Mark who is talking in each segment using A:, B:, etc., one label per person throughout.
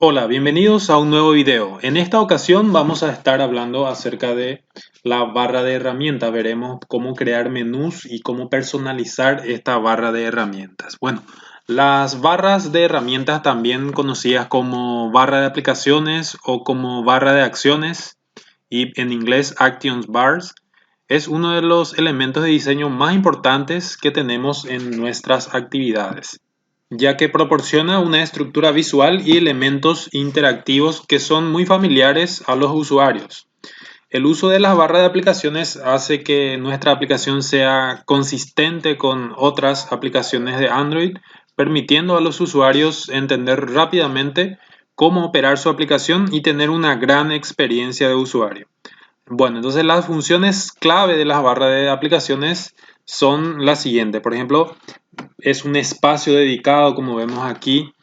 A: Hola, bienvenidos a un nuevo video. En esta ocasión vamos a estar hablando acerca de la barra de herramientas. Veremos cómo crear menús y cómo personalizar esta barra de herramientas. Bueno, las barras de herramientas, también conocidas como barra de aplicaciones o como barra de acciones y en inglés Actions Bars, es uno de los elementos de diseño más importantes que tenemos en nuestras actividades, ya que proporciona una estructura visual y elementos interactivos que son muy familiares a los usuarios. El uso de las barras de aplicaciones hace que nuestra aplicación sea consistente con otras aplicaciones de Android, permitiendo a los usuarios entender rápidamente cómo operar su aplicación y tener una gran experiencia de usuario. Bueno, entonces las funciones clave de las barras de aplicaciones son las siguientes. Por ejemplo, es un espacio dedicado, como vemos aquí,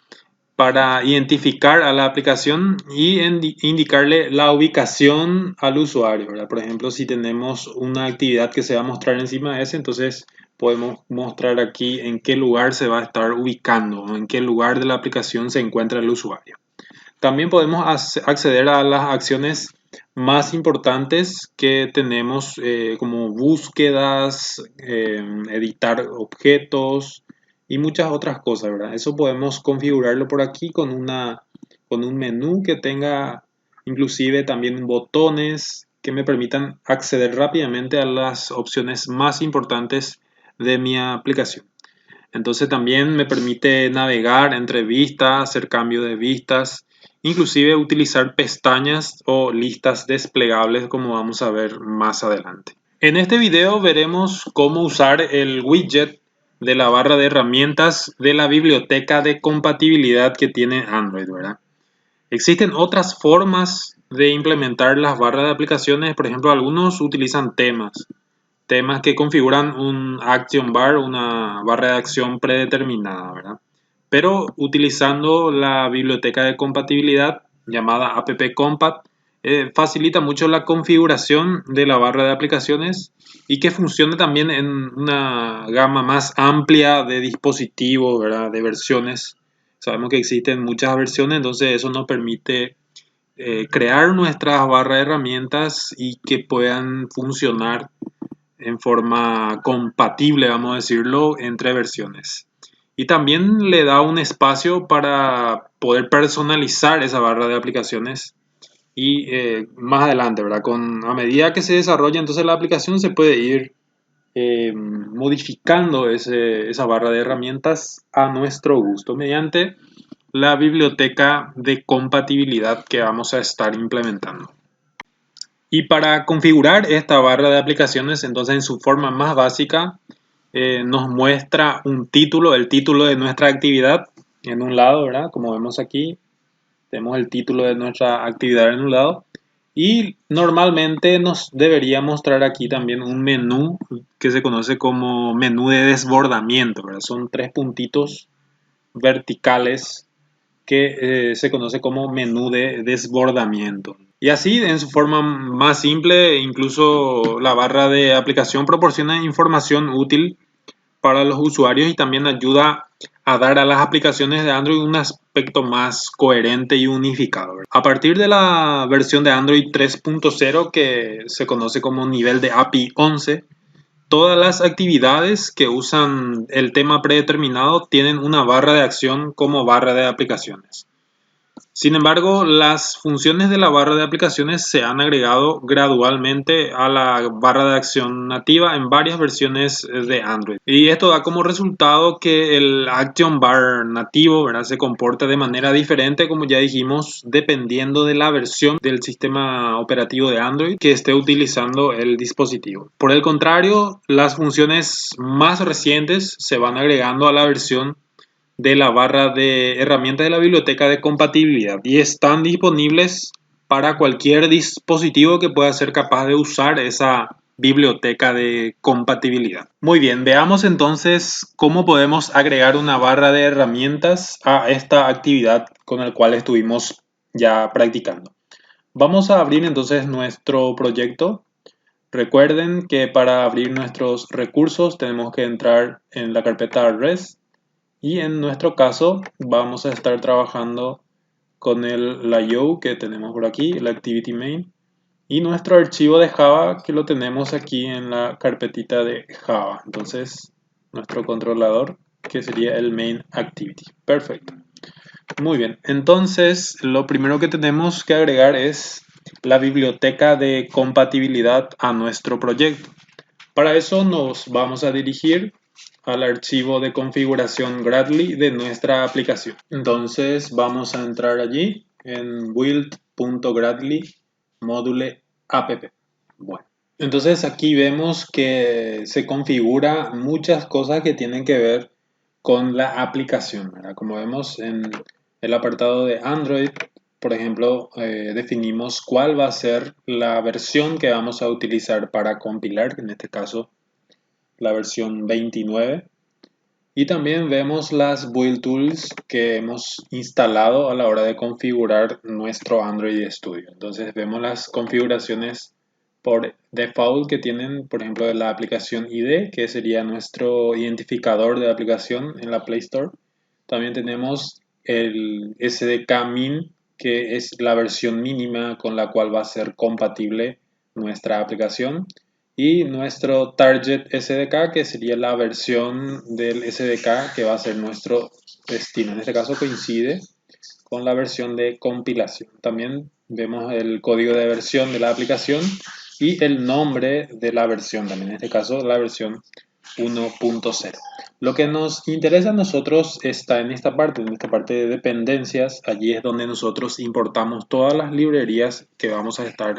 A: para identificar a la aplicación y indicarle la ubicación al usuario, ¿verdad? Por ejemplo, si tenemos una actividad que se va a mostrar encima de ese, entonces podemos mostrar aquí en qué lugar se va a estar ubicando o en qué lugar de la aplicación se encuentra el usuario. También podemos acceder a las acciones más importantes que tenemos, como búsquedas, editar objetos y muchas otras cosas, ¿verdad? Eso podemos configurarlo por aquí con un menú que tenga inclusive también botones que me permitan acceder rápidamente a las opciones más importantes de mi aplicación. Entonces también me permite navegar entre vistas, hacer cambio de vistas, inclusive utilizar pestañas o listas desplegables, como vamos a ver más adelante. En este video veremos cómo usar el widget de la barra de herramientas de la biblioteca de compatibilidad que tiene Android, ¿verdad? Existen otras formas de implementar las barras de aplicaciones. Por ejemplo, algunos utilizan temas que configuran un action bar, una barra de acción predeterminada, ¿verdad? Pero utilizando la biblioteca de compatibilidad llamada appcompat, facilita mucho la configuración de la barra de aplicaciones y que funcione también en una gama más amplia de dispositivos, ¿verdad? De versiones. Sabemos que existen muchas versiones, entonces eso nos permite crear nuestras barras de herramientas y que puedan funcionar en forma compatible, vamos a decirlo, entre versiones. Y también le da un espacio para poder personalizar esa barra de aplicaciones y más adelante, ¿verdad? A medida que se desarrolla entonces la aplicación se puede ir modificando esa barra de herramientas a nuestro gusto mediante la biblioteca de compatibilidad que vamos a estar implementando. Y para configurar esta barra de aplicaciones, entonces en su forma más básica, nos muestra un título, el título de nuestra actividad en un lado, ¿verdad? Como vemos aquí, tenemos el título de nuestra actividad en un lado. Y normalmente nos debería mostrar aquí también un menú que se conoce como menú de desbordamiento, ¿verdad? Son tres puntitos verticales que se conoce como menú de desbordamiento. Y así, en su forma más simple, incluso la barra de aplicación proporciona información útil para los usuarios y también ayuda a dar a las aplicaciones de Android un aspecto más coherente y unificado. A partir de la versión de Android 3.0, que se conoce como nivel de API 11, todas las actividades que usan el tema predeterminado tienen una barra de acción como barra de aplicaciones. Sin embargo, las funciones de la barra de aplicaciones se han agregado gradualmente a la barra de acción nativa en varias versiones de Android. Y esto da como resultado que el Action Bar nativo, ¿verdad?, se comporta de manera diferente, como ya dijimos, dependiendo de la versión del sistema operativo de Android que esté utilizando el dispositivo. Por el contrario, las funciones más recientes se van agregando a la versión de la barra de herramientas de la biblioteca de compatibilidad y están disponibles para cualquier dispositivo que pueda ser capaz de usar esa biblioteca de compatibilidad. Muy bien, veamos entonces cómo podemos agregar una barra de herramientas a esta actividad con la cual estuvimos ya practicando. Vamos a abrir entonces nuestro proyecto. Recuerden que para abrir nuestros recursos tenemos que entrar en la carpeta res. Y en nuestro caso vamos a estar trabajando con la IO que tenemos por aquí, el Activity Main, y nuestro archivo de Java que lo tenemos aquí en la carpetita de Java. Entonces, nuestro controlador que sería el Main Activity. Perfecto. Muy bien. Entonces, lo primero que tenemos que agregar es la biblioteca de compatibilidad a nuestro proyecto. Para eso nos vamos a dirigir al archivo de configuración Gradley de nuestra aplicación. Entonces vamos a entrar allí en build.gradley module app. Bueno, entonces aquí vemos que se configura muchas cosas que tienen que ver con la aplicación, ¿verdad? Como vemos en el apartado de Android, por ejemplo, definimos cuál va a ser la versión que vamos a utilizar para compilar, en este caso la versión 29. Y también vemos las build tools que hemos instalado a la hora de configurar nuestro Android Studio. Entonces vemos las configuraciones por default que tienen, por ejemplo, de la aplicación ID, que sería nuestro identificador de la aplicación en la Play Store. También tenemos el SDK min, que es la versión mínima con la cual va a ser compatible nuestra aplicación. Y nuestro Target SDK, que sería la versión del SDK que va a ser nuestro destino. En este caso coincide con la versión de compilación. También vemos el código de versión de la aplicación y el nombre de la versión, también en este caso la versión 1.0. Lo que nos interesa a nosotros está en esta parte de dependencias. Allí es donde nosotros importamos todas las librerías que vamos a estar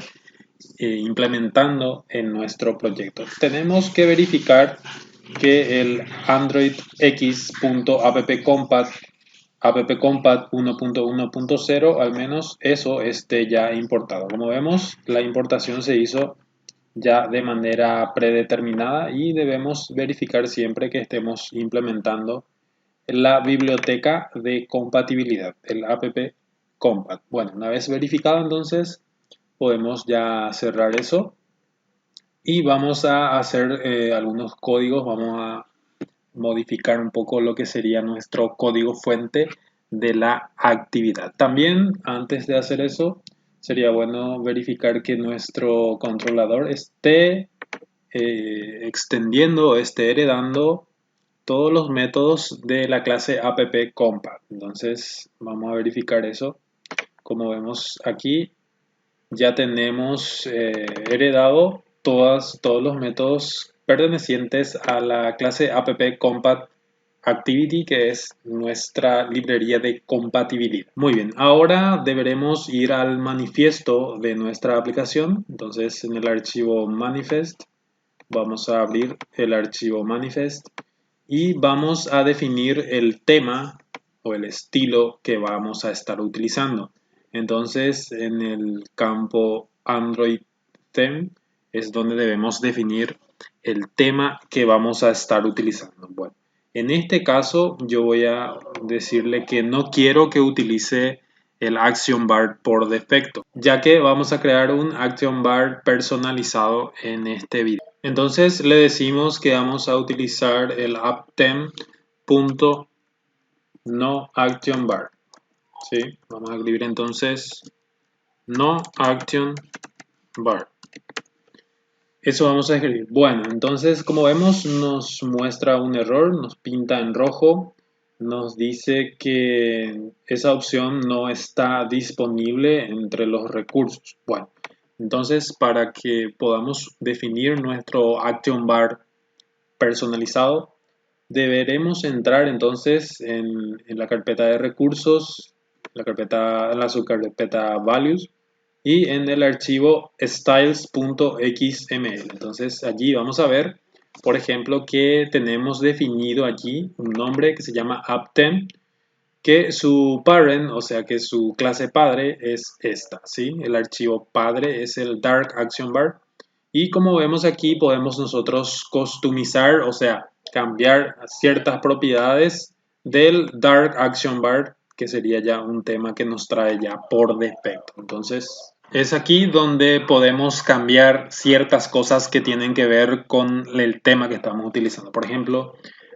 A: implementando en nuestro proyecto. Tenemos que verificar que el Android X.appcompat appcompat 1.1.0 al menos eso esté ya importado. Como vemos, la importación se hizo ya de manera predeterminada y debemos verificar siempre que estemos implementando la biblioteca de compatibilidad, el appcompat. Bueno, una vez verificado, entonces podemos ya cerrar eso y vamos a hacer algunos códigos. Vamos a modificar un poco lo que sería nuestro código fuente de la actividad. También, antes de hacer eso, sería bueno verificar que nuestro controlador esté extendiendo, esté heredando todos los métodos de la clase appcompat. Entonces, vamos a verificar eso. Como vemos aquí, ya tenemos heredado todos los métodos pertenecientes a la clase appcompat activity, que es nuestra librería de compatibilidad. Muy bien, ahora deberemos ir al manifiesto de nuestra aplicación. Entonces, en el archivo manifest vamos a abrir el archivo manifest y vamos a definir el tema o el estilo que vamos a estar utilizando. Entonces, en el campo Android Theme es donde debemos definir el tema que vamos a estar utilizando. Bueno, en este caso yo voy a decirle que no quiero que utilice el Action Bar por defecto, ya que vamos a crear un Action Bar personalizado en este video. Entonces le decimos que vamos a utilizar el apptem.noActionBar. ¿Sí? Vamos a escribir entonces noActionBar. Eso vamos a escribir. Bueno, entonces como vemos nos muestra un error, nos pinta en rojo, nos dice que esa opción no está disponible entre los recursos. Bueno, entonces para que podamos definir nuestro Action Bar personalizado, deberemos entrar entonces en la carpeta de recursos, en la subcarpeta values y en el archivo styles.xml. Entonces allí vamos a ver, por ejemplo, que tenemos definido allí un nombre que se llama apptem, que su parent, o sea que su clase padre es esta, ¿sí? El archivo padre es el Dark Action Bar. Y como vemos aquí podemos nosotros customizar, o sea, cambiar ciertas propiedades del Dark Action Bar, que sería ya un tema que nos trae ya por defecto. Entonces, es aquí donde podemos cambiar ciertas cosas que tienen que ver con el tema que estamos utilizando. Por ejemplo,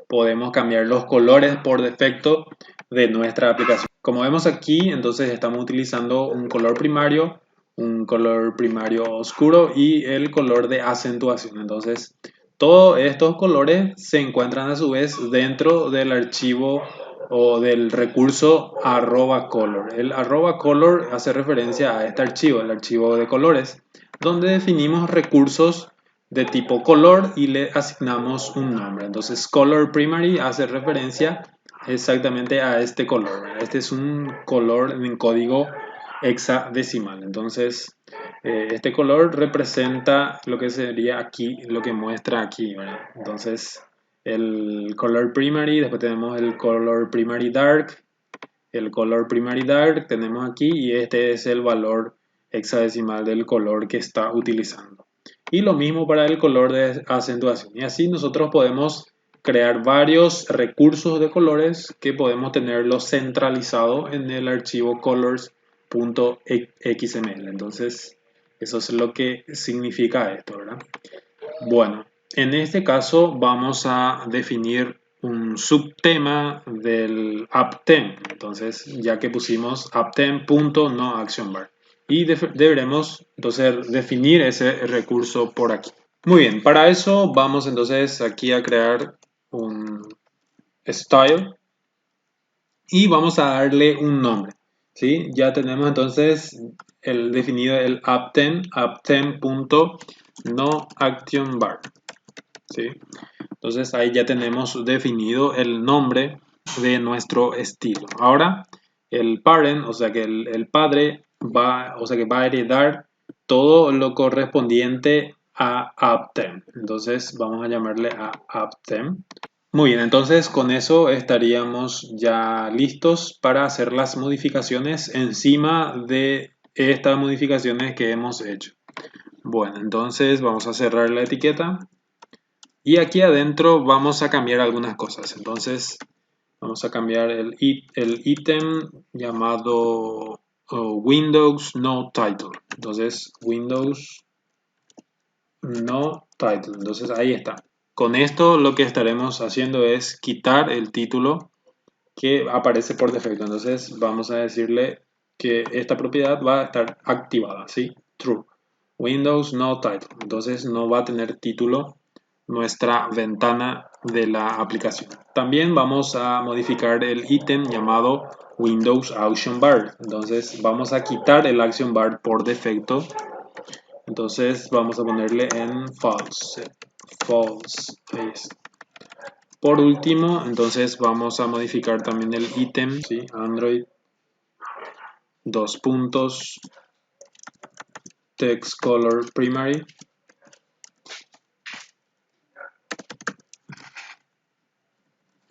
A: podemos cambiar los colores por defecto de nuestra aplicación. Como vemos aquí, entonces estamos utilizando un color primario oscuro y el color de acentuación. Entonces, todos estos colores se encuentran a su vez dentro del archivo o del recurso @color. El @color hace referencia a este archivo, el archivo de colores, donde definimos recursos de tipo color y le asignamos un nombre. Entonces, color primary hace referencia exactamente a este color. Este es un color en código hexadecimal. Entonces, este color representa lo que sería aquí, lo que muestra aquí, ¿verdad? Entonces, el color primary, después tenemos el color primary dark, el color primary dark tenemos aquí y este es el valor hexadecimal del color que está utilizando. Y lo mismo para el color de acentuación. Y así nosotros podemos crear varios recursos de colores que podemos tenerlos centralizados en el archivo colors.xml. Entonces, eso es lo que significa esto, ¿verdad? Bueno, en este caso vamos a definir un subtema del apptem. Entonces, ya que pusimos apptem.noActionBar. Y deberemos entonces definir ese recurso por aquí. Muy bien, para eso vamos entonces aquí a crear un style y vamos a darle un nombre. ¿Sí? Ya tenemos entonces definido el apptem.noActionBar. ¿Sí? Entonces ahí ya tenemos definido el nombre de nuestro estilo. Ahora el parent, o sea que el padre va a heredar todo lo correspondiente a apptem. Entonces vamos a llamarle a apptem. Muy bien, entonces con eso estaríamos ya listos para hacer las modificaciones encima de estas modificaciones que hemos hecho. Bueno, entonces vamos a cerrar la etiqueta. Y aquí adentro vamos a cambiar algunas cosas. Entonces vamos a cambiar el ítem llamado Windows No Title. Entonces Windows No Title. Entonces ahí está. Con esto lo que estaremos haciendo es quitar el título que aparece por defecto. Entonces vamos a decirle que esta propiedad va a estar activada, ¿sí? True. Windows No Title. Entonces no va a tener título nuestra ventana de la aplicación. También vamos a modificar el ítem llamado Windows Action Bar. Entonces vamos a quitar el Action Bar por defecto. Entonces vamos a ponerle en false. False. Ahí está. Por último, entonces vamos a modificar también el ítem, ¿sí? Android, dos puntos, text color primary.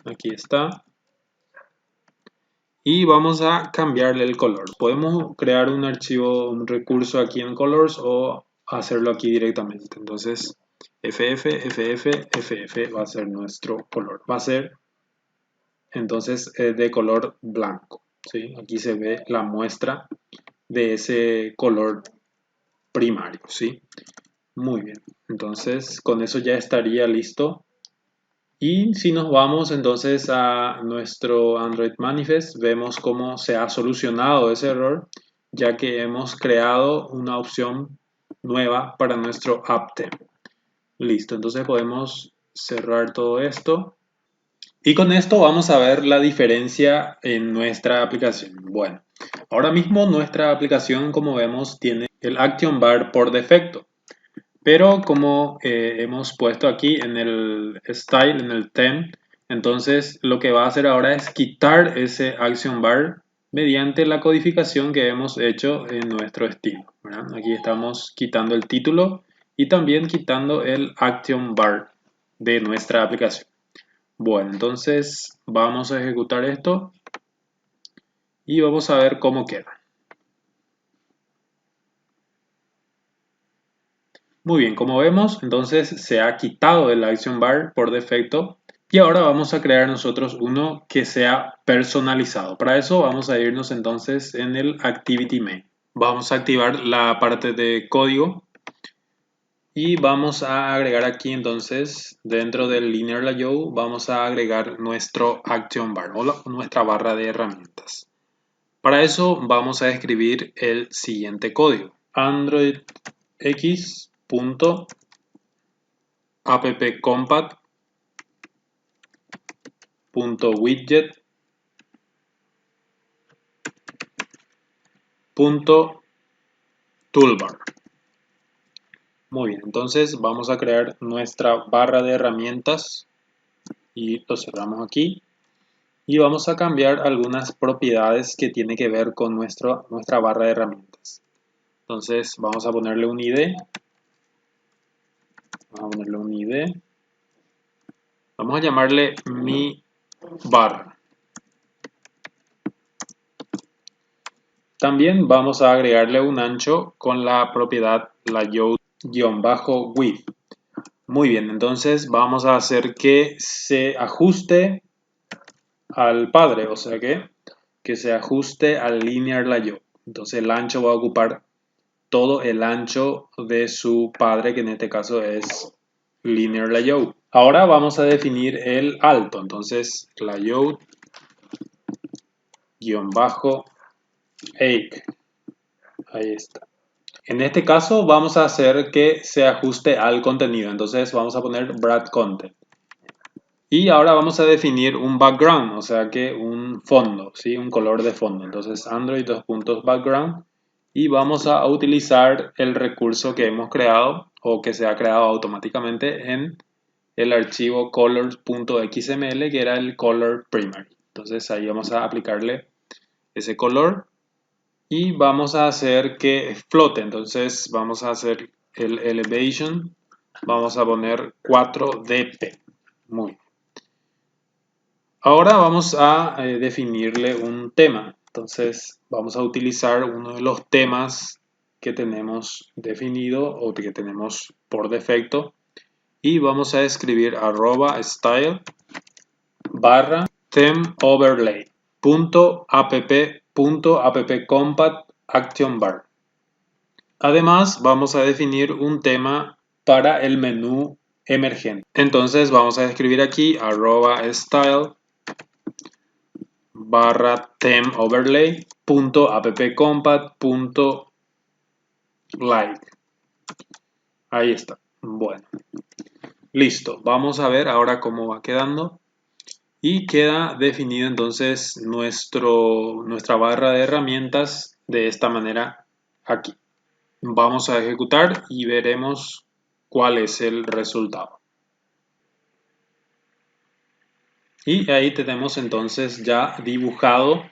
A: Aquí está. Y vamos a cambiarle el color. Podemos crear un archivo, un recurso aquí en Colors o hacerlo aquí directamente. Entonces, FF va a ser nuestro color. Va a ser entonces de color blanco. ¿Sí? Aquí se ve la muestra de ese color primario. ¿Sí? Muy bien. Entonces, con eso ya estaría listo. Y si nos vamos entonces a nuestro Android Manifest, vemos cómo se ha solucionado ese error, ya que hemos creado una opción nueva para nuestro apptem. Listo, entonces podemos cerrar todo esto. Y con esto vamos a ver la diferencia en nuestra aplicación. Bueno, ahora mismo nuestra aplicación, como vemos, tiene el Action Bar por defecto. Pero como hemos puesto aquí en el style, en el theme, entonces lo que va a hacer ahora es quitar ese action bar mediante la codificación que hemos hecho en nuestro estilo, ¿verdad? Aquí estamos quitando el título y también quitando el action bar de nuestra aplicación. Bueno, entonces vamos a ejecutar esto y vamos a ver cómo queda. Muy bien, como vemos, entonces se ha quitado el Action Bar por defecto y ahora vamos a crear nosotros uno que sea personalizado. Para eso vamos a irnos entonces en el Activity Main. Vamos a activar la parte de código y vamos a agregar aquí entonces dentro del Linear Layout vamos a agregar nuestro Action Bar o nuestra barra de herramientas. Para eso vamos a escribir el siguiente código. android.x.appcompat.widget.toolbar. Muy bien, entonces vamos a crear nuestra barra de herramientas y lo cerramos aquí. Y vamos a cambiar algunas propiedades que tiene que ver con nuestra barra de herramientas. Entonces vamos a ponerle un ID. Vamos a llamarle mi barra. También vamos a agregarle un ancho con la propiedad layout-width. Muy bien, entonces vamos a hacer que se ajuste al padre, o sea que se ajuste al linear layout. Entonces el ancho va a ocupar todo el ancho de su padre, que en este caso es linear layout. Ahora vamos a definir el alto, entonces layout-age. Ahí está. En este caso vamos a hacer que se ajuste al contenido, entonces vamos a poner Brad Content. Y ahora vamos a definir un background, o sea que un fondo, ¿sí? Un color de fondo. Entonces Android::background y vamos a utilizar el recurso que hemos creado o que se ha creado automáticamente en el archivo colors.xml, que era el color primary. Entonces ahí vamos a aplicarle ese color y vamos a hacer que flote. Entonces vamos a hacer el elevation, vamos a poner 4dp. Muy bien. Ahora vamos a definirle un tema. Entonces vamos a utilizar uno de los temas que tenemos definido o que tenemos por defecto y vamos a escribir @style barra theme overlay .app.appcompat action bar. Además vamos a definir un tema para el menú emergente. Entonces vamos a escribir aquí @style barra theme overlay .appcompat.like. Ahí está. Bueno, listo. Vamos a ver ahora cómo va quedando. Y queda definido entonces nuestra barra de herramientas de esta manera aquí. Vamos a ejecutar y veremos cuál es el resultado. Y ahí tenemos entonces ya dibujado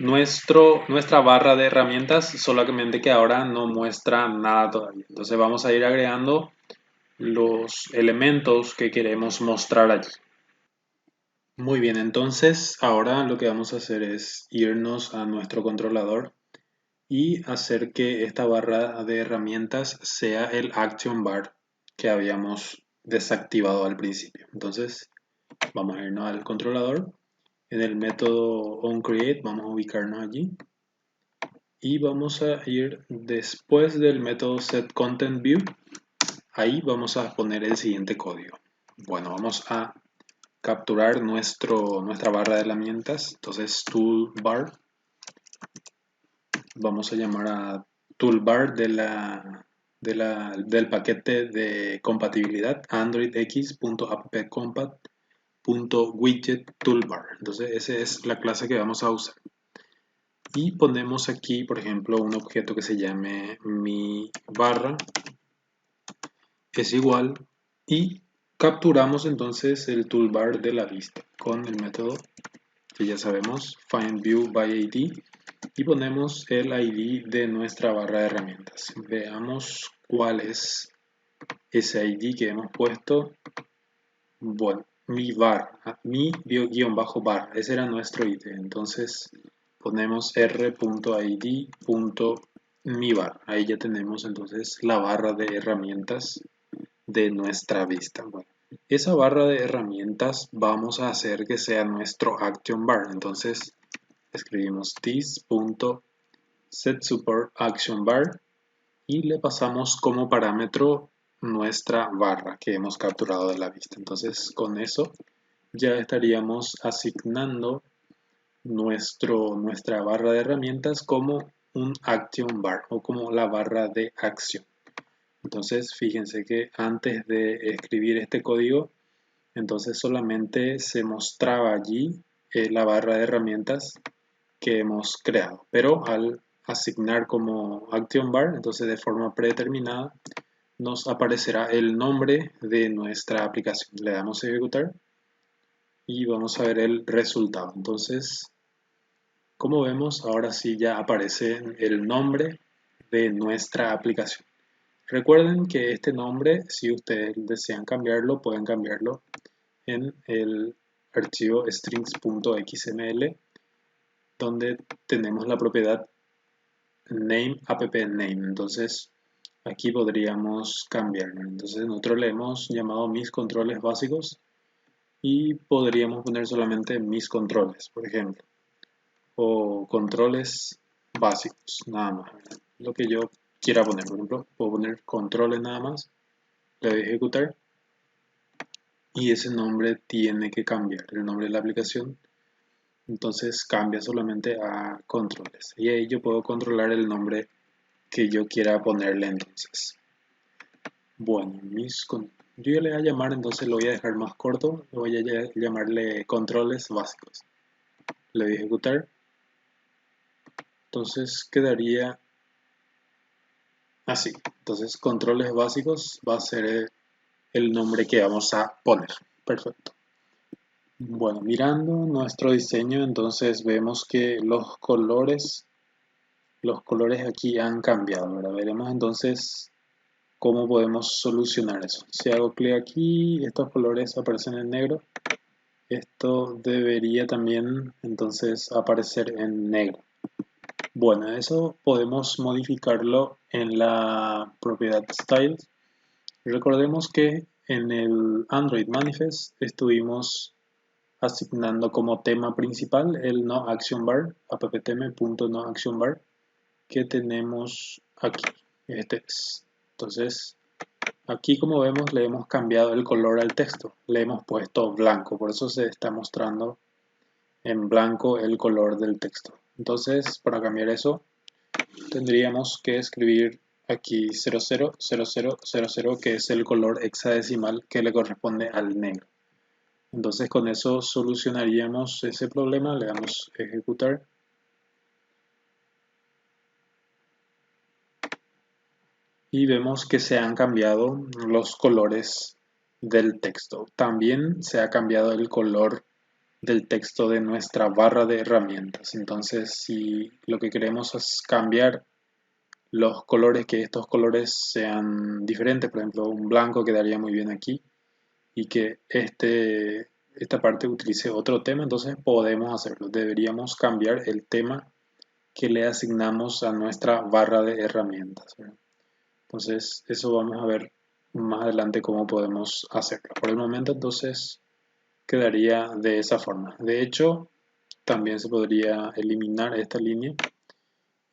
A: nuestra barra de herramientas, solamente que ahora no muestra nada todavía. Entonces vamos a ir agregando los elementos que queremos mostrar allí. Muy bien, entonces ahora lo que vamos a hacer es irnos a nuestro controlador y hacer que esta barra de herramientas sea el action bar que habíamos desactivado al principio. Entonces vamos a irnos al controlador. En el método onCreate vamos a ubicarnos allí y vamos a ir después del método setContentView. Ahí vamos a poner el siguiente código. Bueno, vamos a capturar nuestra barra de herramientas. Entonces toolbar, vamos a llamar a toolbar del paquete de compatibilidad androidx.appcompat.widget_toolbar. Entonces esa es la clase que vamos a usar. Y ponemos aquí, por ejemplo, un objeto que se llame mi barra es igual y capturamos entonces el toolbar de la vista con el método que ya sabemos, findViewById, y ponemos el ID de nuestra barra de herramientas. Veamos cuál es ese ID que hemos puesto. Bueno, mi bar, mi-bar, ese era nuestro ID. Entonces ponemos r.id.mibar. Ahí ya tenemos entonces la barra de herramientas de nuestra vista. Bueno, esa barra de herramientas vamos a hacer que sea nuestro action bar. Entonces escribimos this.setSupportActionBar y le pasamos como parámetro nuestra barra que hemos capturado de la vista. Entonces con eso ya estaríamos asignando nuestra barra de herramientas como un action bar o como la barra de acción. Entonces, fíjense que antes de escribir este código, entonces solamente se mostraba allí la barra de herramientas que hemos creado. Pero al asignar como action bar, entonces de forma predeterminada, nos aparecerá el nombre de nuestra aplicación. Le damos a ejecutar y vamos a ver el resultado. Entonces, como vemos, ahora sí ya aparece el nombre de nuestra aplicación. Recuerden que este nombre, si ustedes desean cambiarlo, pueden cambiarlo en el archivo strings.xml, donde tenemos la propiedad name appname. Entonces, aquí podríamos cambiarlo. Entonces, nosotros le hemos llamado mis controles básicos y podríamos poner solamente mis controles, por ejemplo, o controles básicos, nada más. Lo que yo quiera poner, por ejemplo, puedo poner controles nada más, le doy a ejecutar y ese nombre tiene que cambiar, el nombre de la aplicación. Entonces cambia solamente a controles y ahí yo puedo controlar el nombre que yo quiera ponerle entonces. Bueno, yo ya le voy a llamar, entonces lo voy a dejar más corto, voy a llamarle controles básicos. Le doy a ejecutar, entonces quedaría así. Entonces controles básicos va a ser el nombre que vamos a poner. Perfecto. Bueno, mirando nuestro diseño, entonces vemos que los colores aquí han cambiado. Ahora veremos entonces cómo podemos solucionar eso. Si hago clic aquí, estos colores aparecen en negro. Esto debería también entonces aparecer en negro. Bueno, eso podemos modificarlo en la propiedad Styles. Recordemos que en el Android Manifest estuvimos asignando como tema principal el noActionBar, app.theme.noActionBar, que tenemos aquí. Este es. Entonces, aquí como vemos le hemos cambiado el color al texto, le hemos puesto blanco, por eso se está mostrando en blanco el color del texto. Entonces, para cambiar eso, tendríamos que escribir aquí 000000, que es el color hexadecimal que le corresponde al negro. Entonces con eso solucionaríamos ese problema, le damos a ejecutar. Y vemos que se han cambiado los colores del texto. También se ha cambiado el color del texto de nuestra barra de herramientas. Entonces, si lo que queremos es cambiar los colores, que estos colores sean diferentes, por ejemplo, un blanco quedaría muy bien aquí y que esta parte utilice otro tema, entonces podemos hacerlo. Deberíamos cambiar el tema que le asignamos a nuestra barra de herramientas, ¿verdad? Entonces, eso vamos a ver más adelante cómo podemos hacerlo. Por el momento, entonces, quedaría de esa forma. De hecho, también se podría eliminar esta línea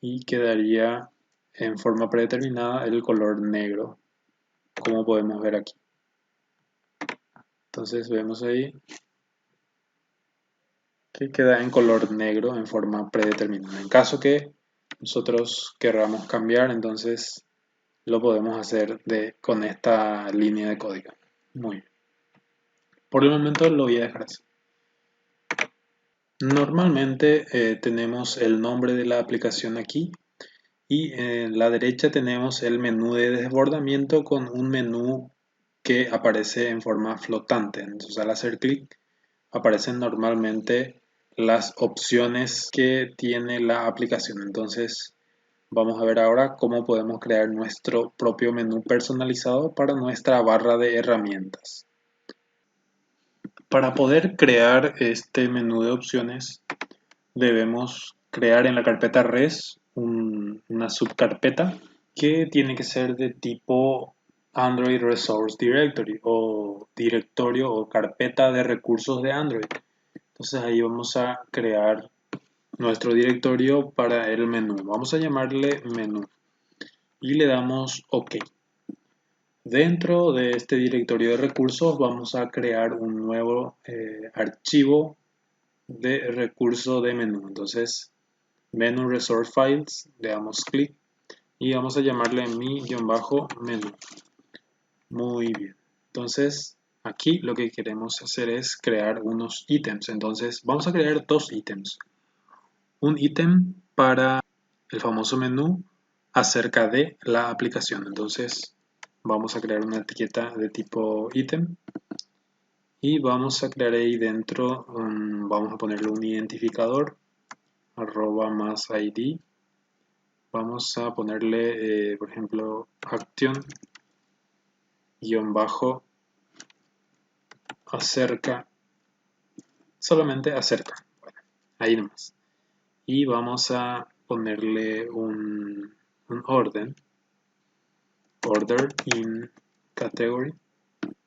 A: y quedaría en forma predeterminada el color negro, como podemos ver aquí. Entonces, vemos ahí que queda en color negro en forma predeterminada. En caso que nosotros querramos cambiar, entonces lo podemos hacer con esta línea de código. Muy bien. Por el momento lo voy a dejar así. Normalmente tenemos el nombre de la aplicación aquí y en la derecha tenemos el menú de desbordamiento con un menú que aparece en forma flotante. Entonces al hacer clic aparecen normalmente las opciones que tiene la aplicación. Entonces vamos a ver ahora cómo podemos crear nuestro propio menú personalizado para nuestra barra de herramientas. Para poder crear este menú de opciones, debemos crear en la carpeta res una subcarpeta que tiene que ser de tipo Android Resource Directory o directorio o carpeta de recursos de Android. Entonces ahí vamos a crear nuestro directorio para el menú. Vamos a llamarle menú y le damos OK. Dentro de este directorio de recursos vamos a crear un nuevo archivo de recurso de menú. Entonces, Menu Resource Files, le damos clic y vamos a llamarle mi-menú. Muy bien. Entonces, aquí lo que queremos hacer es crear unos ítems. Entonces, vamos a crear dos ítems. Un ítem para el famoso menú acerca de la aplicación. Entonces, vamos a crear una etiqueta de tipo ítem y vamos a crear ahí dentro, vamos a ponerle un identificador, arroba más ID. Vamos a ponerle, por ejemplo, action guión bajo acerca, solamente acerca, bueno, ahí nomás. Y vamos a ponerle un orden, order in category.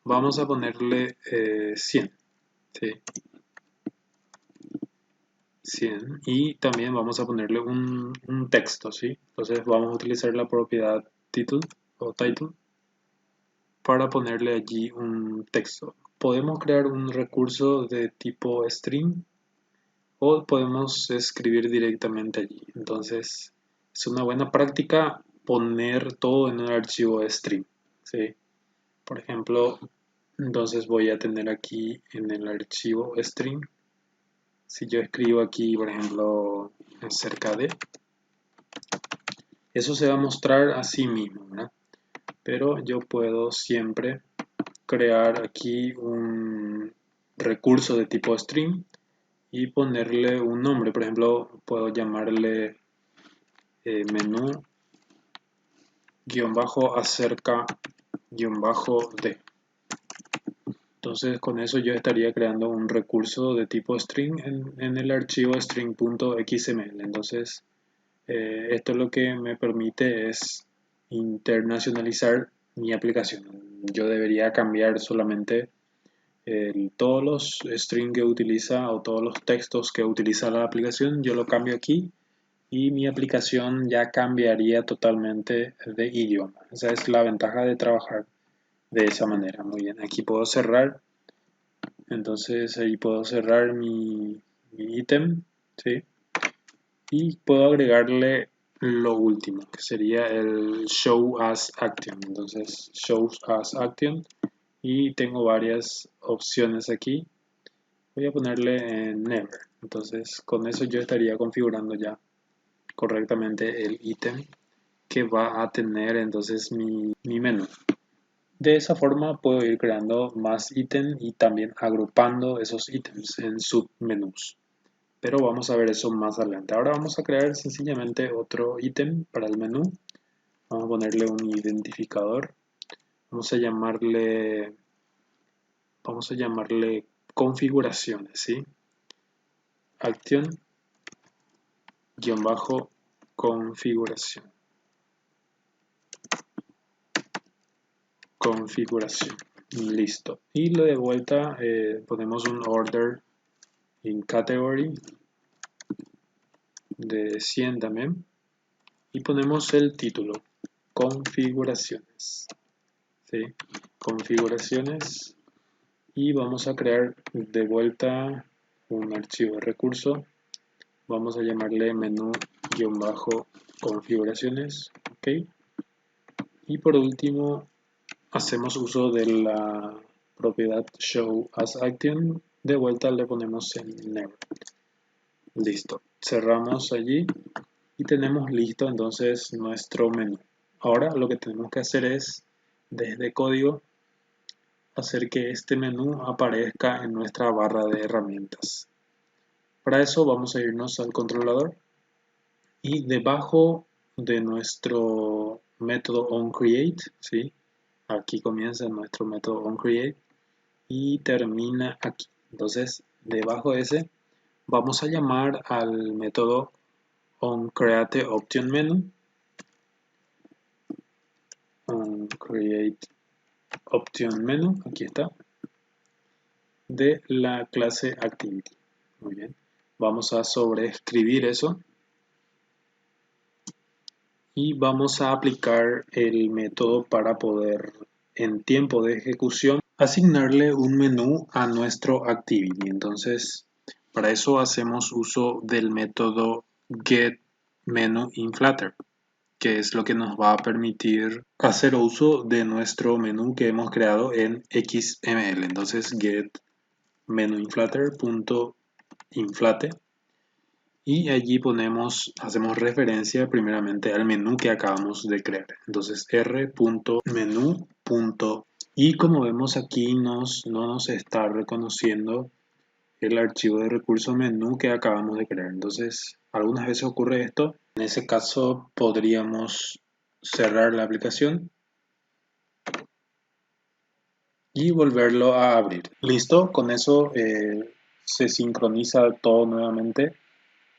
A: Vamos a ponerle 100, ¿sí? 100. Y también vamos a ponerle un texto, ¿sí? Entonces vamos a utilizar la propiedad title o title para ponerle allí un texto. Podemos crear un recurso de tipo string o podemos escribir directamente allí. Entonces es una buena práctica poner todo en un archivo string, ¿sí? Por ejemplo, entonces voy a tener aquí en el archivo string, si yo escribo aquí, por ejemplo, acerca de, eso se va a mostrar así mismo, ¿verdad? Pero yo puedo siempre crear aquí un recurso de tipo string y ponerle un nombre. Por ejemplo, puedo llamarle menú guión bajo acerca guión bajo de. Entonces con eso yo estaría creando un recurso de tipo string en el archivo string.xml. Entonces esto lo que me permite es internacionalizar mi aplicación. Yo debería cambiar solamente todos los strings que utiliza o todos los textos que utiliza la aplicación, yo lo cambio aquí y mi aplicación ya cambiaría totalmente de idioma. Esa es la ventaja de trabajar de esa manera. Muy bien, aquí puedo cerrar. Entonces ahí puedo cerrar mi ítem, ¿sí? Y puedo agregarle lo último, que sería el show as action. Entonces, shows as action. Y tengo varias opciones aquí. Voy a ponerle en never. Entonces, con eso yo estaría configurando ya correctamente el ítem que va a tener entonces mi menú. De esa forma puedo ir creando más ítems y también agrupando esos ítems en submenús. Pero vamos a ver eso más adelante. Ahora vamos a crear sencillamente otro ítem para el menú. Vamos a ponerle un identificador. Vamos a llamarle configuraciones, ¿sí? Action guión bajo configuración. Configuración. Listo. Y lo de vuelta ponemos un order in category de 100 también. Y ponemos el título. Configuraciones. ¿Sí? Configuraciones. Y vamos a crear de vuelta un archivo de recurso. Vamos a llamarle menú-configuraciones. Ok. Y por último, hacemos uso de la propiedad show as action. De vuelta le ponemos en never. Listo. Cerramos allí y tenemos listo entonces nuestro menú. Ahora lo que tenemos que hacer es, desde código, hacer que este menú aparezca en nuestra barra de herramientas. Para eso vamos a irnos al controlador y debajo de nuestro método onCreate, ¿sí? Aquí comienza nuestro método onCreate y termina aquí. Entonces, debajo de ese vamos a llamar al método onCreateOptionMenu, onCreateOptionMenu, aquí está, de la clase Activity. Muy bien. Vamos a sobreescribir eso y vamos a aplicar el método para poder, en tiempo de ejecución, asignarle un menú a nuestro Activity. Entonces, Para eso hacemos uso del método getMenuInFlutter, que es lo que nos va a permitir hacer uso de nuestro menú que hemos creado en XML. Entonces getMenuInFlutter.inflate y allí hacemos referencia primeramente al menú que acabamos de crear. Entonces r.menu. Y como vemos aquí no nos está reconociendo el archivo de recurso menú que acabamos de crear. Entonces algunas veces ocurre esto. En ese caso podríamos cerrar la aplicación y volverlo a abrir. Listo, con eso se sincroniza todo nuevamente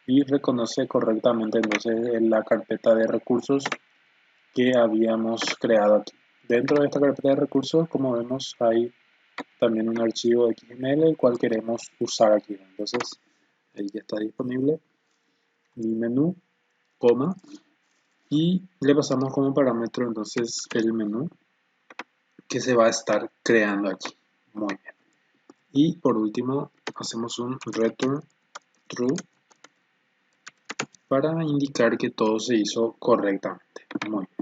A: y reconoce correctamente entonces la carpeta de recursos que habíamos creado aquí. Dentro de esta carpeta de recursos, como vemos, hay también un archivo XML el cual queremos usar aquí. Entonces, ahí ya está disponible mi menú, coma, y le pasamos como parámetro entonces el menú que se va a estar creando aquí. Muy bien. Y por último, hacemos un return true para indicar que todo se hizo correctamente. Muy bien.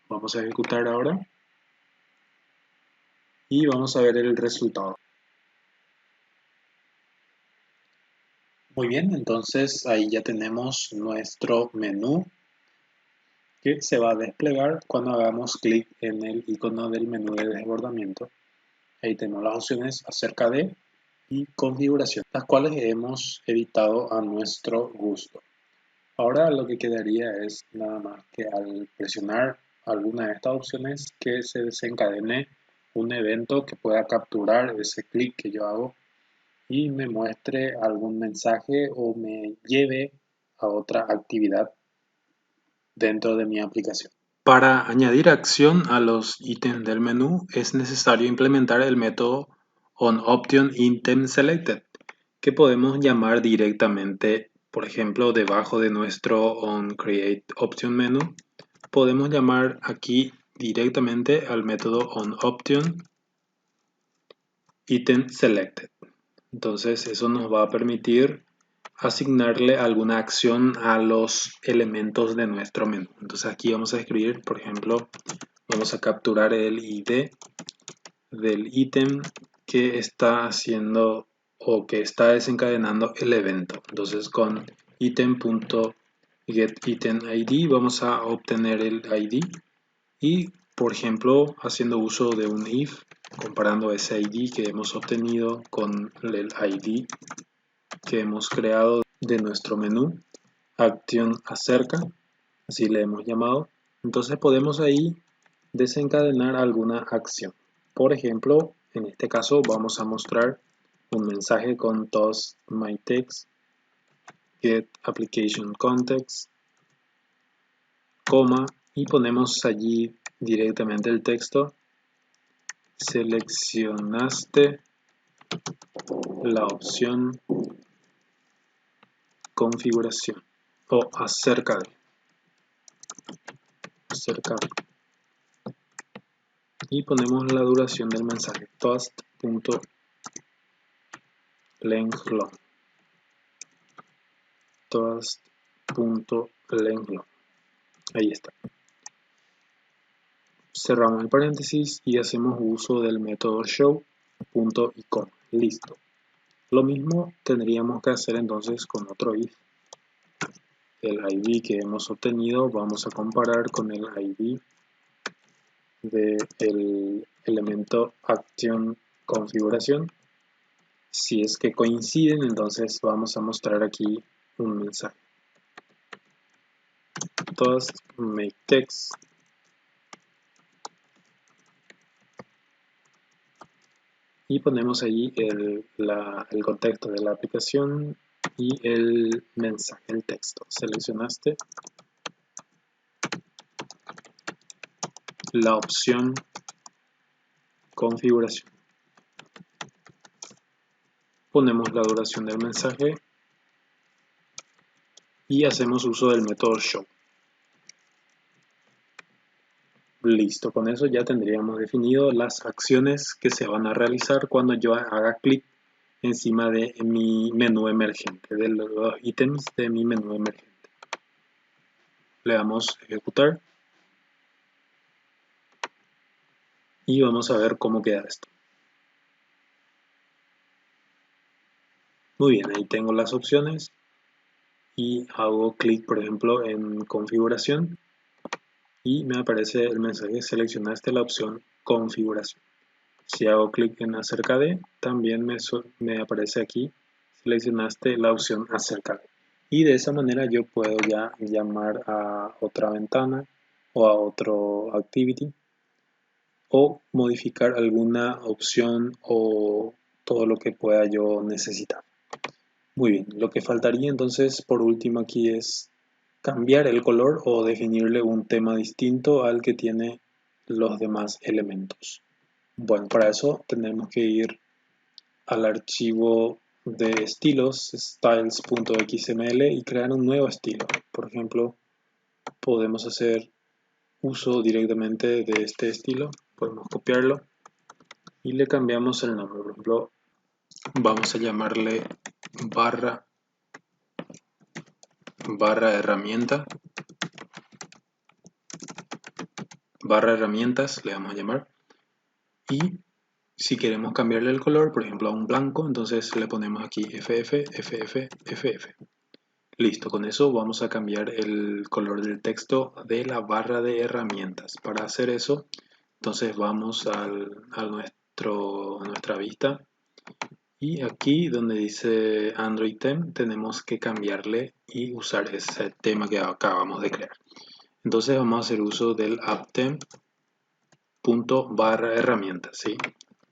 A: Vamos a ejecutar ahora y vamos a ver el resultado. Muy bien, entonces ahí ya tenemos nuestro menú que se va a desplegar cuando hagamos clic en el icono del menú de desbordamiento. Ahí tenemos las opciones acerca de y configuración, las cuales hemos editado a nuestro gusto. Ahora lo que quedaría es nada más que al presionar alguna de estas opciones que se desencadene un evento que pueda capturar ese clic que yo hago y me muestre algún mensaje o me lleve a otra actividad dentro de mi aplicación. Para añadir acción a los ítems del menú es necesario implementar el método onOptionItemSelected, que podemos llamar directamente, por ejemplo, debajo de nuestro onCreateOptionMenu, podemos llamar aquí directamente al método onOptionItemSelected. Entonces eso nos va a permitir asignarle alguna acción a los elementos de nuestro menú. Entonces aquí vamos a escribir, por ejemplo, vamos a capturar el ID del ítem que está haciendo o que está desencadenando el evento. Entonces con item.getItemID vamos a obtener el ID y, por ejemplo, haciendo uso de un if, comparando ese ID que hemos obtenido con el ID que hemos creado de nuestro menú, acción acerca, así le hemos llamado. Entonces podemos ahí desencadenar alguna acción. Por ejemplo, en este caso vamos a mostrar un mensaje con toast my text, get application context, coma, y ponemos allí directamente el texto. Seleccionaste la opción configuración o acerca de. Y ponemos la duración del mensaje toast.length toast.length. Ahí está. Cerramos el paréntesis y hacemos uso del método show.icon. Listo. Lo mismo tendríamos que hacer entonces con otro if. El ID que hemos obtenido vamos a comparar con el ID del elemento acción configuración. Si es que coinciden, entonces vamos a mostrar aquí un mensaje. Toast make text y ponemos allí el contexto de la aplicación y el mensaje, el texto. Seleccionaste la opción configuración. Ponemos la duración del mensaje y hacemos uso del método show. Listo, con eso ya tendríamos definido las acciones que se van a realizar cuando yo haga clic encima de mi menú emergente, de los ítems de mi menú emergente. Le damos ejecutar y vamos a ver cómo queda esto. Muy bien, ahí tengo las opciones y hago clic, por ejemplo, en configuración y me aparece el mensaje: seleccionaste la opción configuración. Si hago clic en acerca de, también me aparece aquí: seleccionaste la opción acerca de. Y de esa manera yo puedo ya llamar a otra ventana o a otro activity o modificar alguna opción o todo lo que pueda yo necesitar. Muy bien, lo que faltaría entonces por último aquí es cambiar el color o definirle un tema distinto al que tiene los demás elementos. Bueno, para eso tenemos que ir al archivo de estilos, styles.xml, y crear un nuevo estilo. Por ejemplo, podemos hacer uso directamente de este estilo, podemos copiarlo y le cambiamos el nombre. Por ejemplo, vamos a llamarle barra herramienta, barra herramientas le vamos a llamar. Y si queremos cambiarle el color, por ejemplo a un blanco, entonces le ponemos aquí FF, FF, FF. Listo, con eso vamos a cambiar el color del texto de la barra de herramientas. Para hacer eso, entonces vamos a nuestra vista y aquí donde dice Android Theme tenemos que cambiarle y usar ese tema que acabamos de crear. Entonces vamos a hacer uso del apptheme.barra herramientas, ¿sí?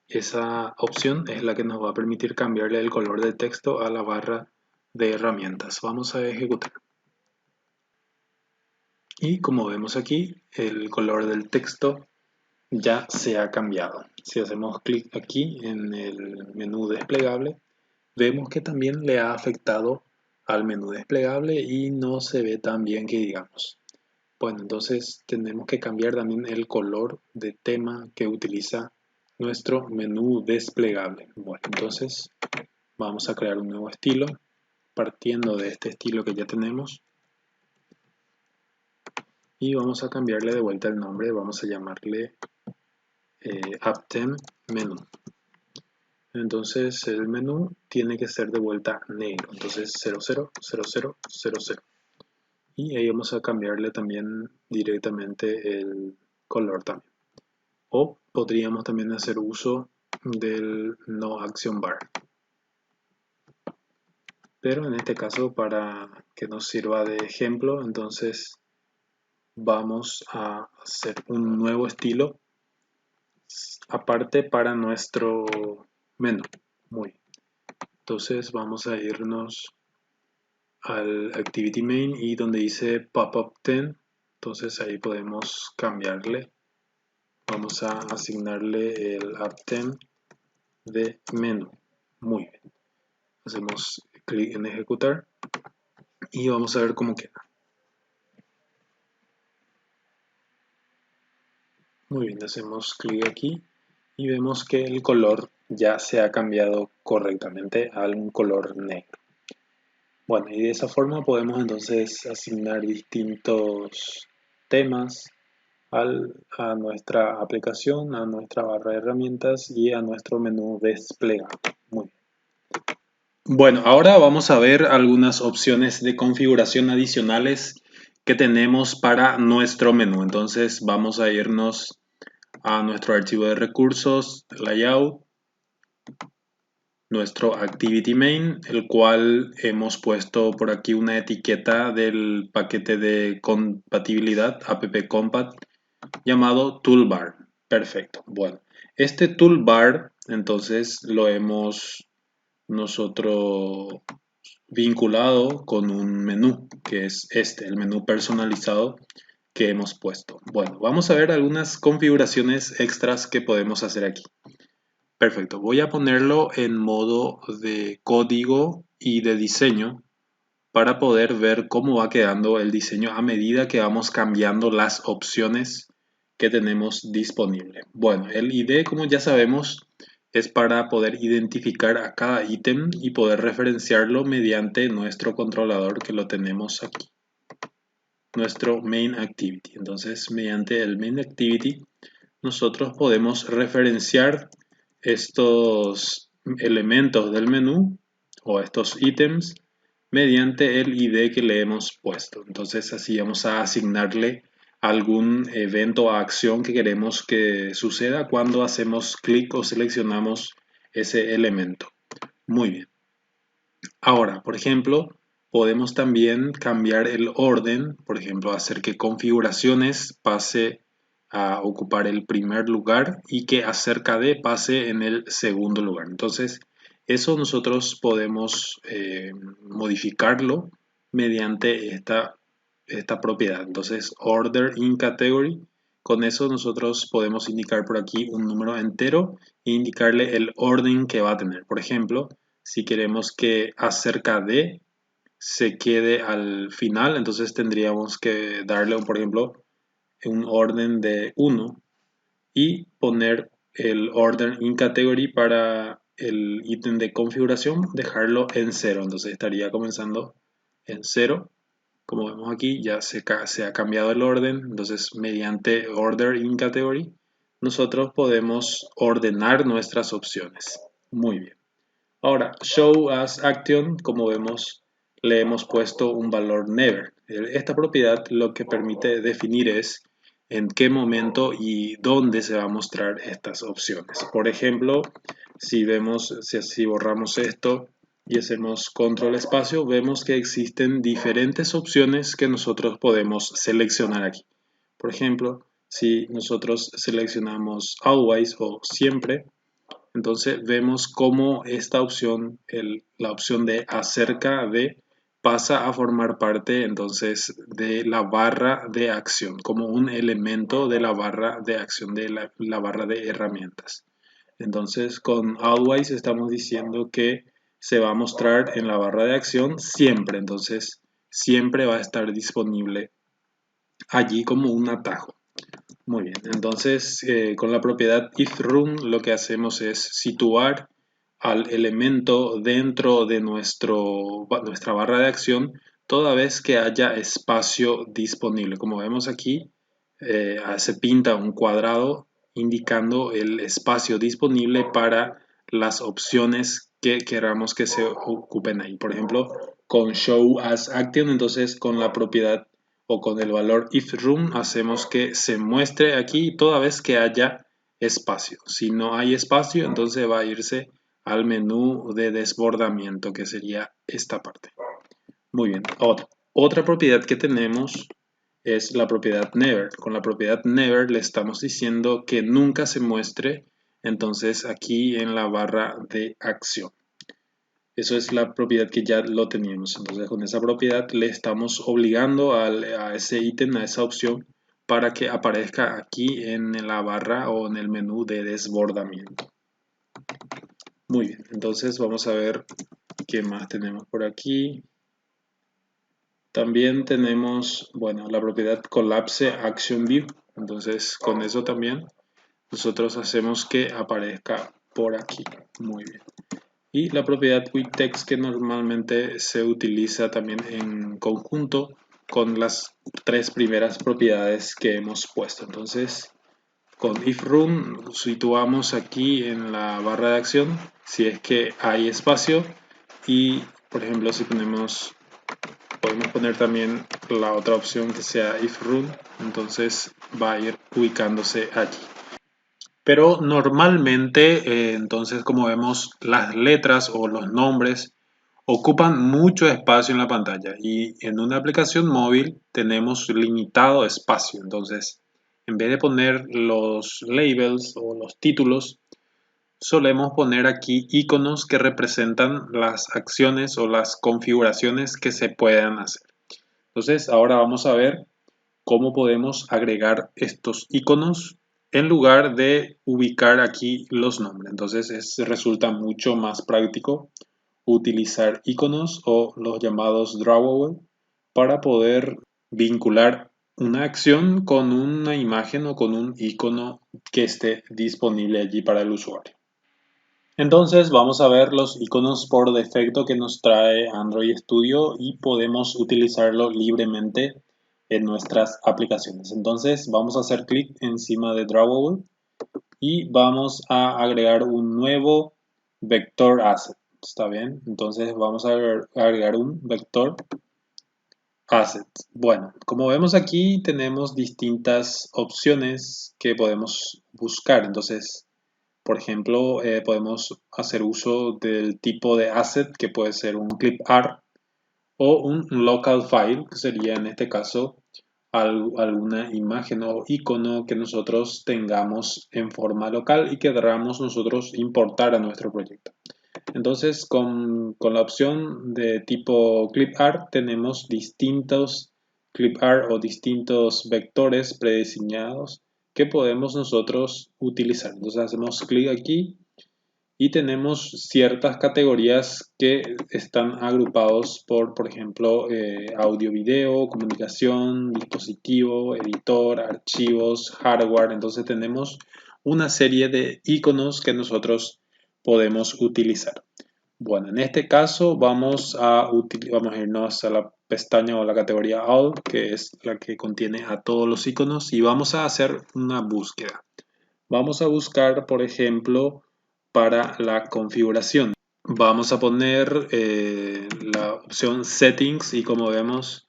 A: Esa opción es la que nos va a permitir cambiarle el color del texto a la barra de herramientas. Vamos a ejecutar. Y como vemos aquí, el color del texto ya se ha cambiado. Si hacemos clic aquí en el menú desplegable, vemos que también le ha afectado al menú desplegable y no se ve tan bien que digamos. Bueno, entonces tenemos que cambiar también el color de tema que utiliza nuestro menú desplegable. Bueno, entonces vamos a crear un nuevo estilo partiendo de este estilo que ya tenemos y vamos a cambiarle de vuelta el nombre. Vamos a llamarle apptheme menú. Entonces el menú tiene que ser de vuelta negro, entonces 000000. Y ahí vamos a cambiarle también directamente el color también. O podríamos también hacer uso del no action bar. Pero en este caso, para que nos sirva de ejemplo, entonces vamos a hacer un nuevo estilo aparte para nuestro menú. Muy bien. Entonces vamos a irnos al Activity Main y donde dice Pop-up 10, entonces ahí podemos cambiarle. Vamos a asignarle el apptheme de menú. Muy bien. Hacemos clic en ejecutar y vamos a ver cómo queda. Muy bien, hacemos clic aquí y vemos que el color ya se ha cambiado correctamente a un color negro. Bueno, y de esa forma podemos entonces asignar distintos temas a nuestra aplicación, a nuestra barra de herramientas y a nuestro menú desplegable. Muy bien. Bueno, ahora vamos a ver algunas opciones de configuración adicionales que tenemos para nuestro menú. Entonces vamos a irnos a nuestro archivo de recursos, layout, nuestro activity main, el cual hemos puesto por aquí una etiqueta del paquete de compatibilidad appcompat llamado toolbar. Perfecto. Bueno, este toolbar entonces lo hemos nosotros vinculado con un menú, que es este, el menú personalizado que hemos puesto. Bueno, vamos a ver algunas configuraciones extras que podemos hacer aquí. Perfecto, voy a ponerlo en modo de código y de diseño para poder ver cómo va quedando el diseño a medida que vamos cambiando las opciones que tenemos disponibles. Bueno, el ID, como ya sabemos, es para poder identificar a cada ítem y poder referenciarlo mediante nuestro controlador que lo tenemos aquí, nuestro main activity. Entonces, mediante el main activity, nosotros podemos referenciar estos elementos del menú o estos ítems mediante el ID que le hemos puesto. Entonces, así vamos a asignarle algún evento o acción que queremos que suceda cuando hacemos clic o seleccionamos ese elemento. Muy bien. Ahora, por ejemplo, podemos también cambiar el orden, por ejemplo, hacer que configuraciones pase a ocupar el primer lugar y que acerca de pase en el segundo lugar. Entonces, eso nosotros podemos modificarlo mediante esta propiedad. Entonces, order in category, con eso nosotros podemos indicar por aquí un número entero e indicarle el orden que va a tener. Por ejemplo, si queremos que acerca de se quede al final, entonces tendríamos que darle, por ejemplo, un orden de 1 y poner el order in category para el ítem de configuración, dejarlo en 0. Entonces estaría comenzando en 0. Como vemos aquí, ya se ha cambiado el orden. Entonces, mediante order in category, nosotros podemos ordenar nuestras opciones. Muy bien. Ahora, show as action, como vemos, le hemos puesto un valor never. Esta propiedad lo que permite definir es en qué momento y dónde se va a mostrar estas opciones. Por ejemplo, si vemos, si borramos esto y hacemos control espacio, vemos que existen diferentes opciones que nosotros podemos seleccionar aquí. Por ejemplo, si nosotros seleccionamos always o siempre, entonces vemos cómo esta opción, la opción de acerca de, pasa a formar parte entonces de la barra de acción, como un elemento de la barra de acción de la barra de herramientas. Entonces con always estamos diciendo que se va a mostrar en la barra de acción siempre, entonces siempre va a estar disponible allí como un atajo. Muy bien, entonces con la propiedad ifRun lo que hacemos es situar al elemento dentro de nuestra barra de acción toda vez que haya espacio disponible. Como vemos aquí, se pinta un cuadrado indicando el espacio disponible para las opciones que queramos que se ocupen ahí. Por ejemplo, con show as action, entonces con la propiedad o con el valor ifRoom hacemos que se muestre aquí toda vez que haya espacio. Si no hay espacio, entonces va a irse al menú de desbordamiento, que sería esta parte. Muy bien. Otra propiedad que tenemos es la propiedad never. Con la propiedad never le estamos diciendo que nunca se muestre, entonces aquí en la barra de acción. Eso es la propiedad que ya lo teníamos. Entonces con esa propiedad le estamos obligando a ese ítem, a esa opción, para que aparezca aquí en la barra o en el menú de desbordamiento. Muy bien, entonces vamos a ver qué más tenemos por aquí. También tenemos, bueno, la propiedad Collapse Action View. Entonces con eso también nosotros hacemos que aparezca por aquí. Muy bien. Y la propiedad WithText, que normalmente se utiliza también en conjunto con las tres primeras propiedades que hemos puesto. Entonces, con ifRun situamos aquí en la barra de acción si es que hay espacio y, por ejemplo, si podemos poner también la otra opción que sea ifRun, entonces va a ir ubicándose allí. Pero normalmente, entonces, como vemos, las letras o los nombres ocupan mucho espacio en la pantalla y en una aplicación móvil tenemos limitado espacio. Entonces, en vez de poner los labels o los títulos, solemos poner aquí iconos que representan las acciones o las configuraciones que se puedan hacer. Entonces, ahora vamos a ver cómo podemos agregar estos iconos en lugar de ubicar aquí los nombres. Entonces resulta mucho más práctico utilizar iconos o los llamados drawable para poder vincular una acción con una imagen o con un icono que esté disponible allí para el usuario. Entonces vamos a ver los iconos por defecto que nos trae Android Studio y podemos utilizarlo libremente en nuestras aplicaciones. Entonces vamos a hacer clic encima de Drawable y vamos a agregar un nuevo vector asset. ¿Está bien? Entonces vamos a agregar un vector asset. Bueno, como vemos aquí tenemos distintas opciones que podemos buscar. Entonces, por ejemplo, podemos hacer uso del tipo de asset que puede ser un clipart o un local file, que sería en este caso alguna imagen o icono que nosotros tengamos en forma local y que queramos nosotros importar a nuestro proyecto. Entonces, con la opción de tipo clipart tenemos distintos clipart o distintos vectores prediseñados que podemos nosotros utilizar. Entonces hacemos clic aquí y tenemos ciertas categorías que están agrupados por ejemplo, audio, video, comunicación, dispositivo, editor, archivos, hardware. Entonces tenemos una serie de iconos que nosotros podemos utilizar. Bueno, en este caso vamos a irnos a la pestaña o la categoría All, que es la que contiene a todos los iconos, y vamos a hacer una búsqueda. Vamos a buscar, por ejemplo, para la configuración. Vamos a poner la opción Settings y como vemos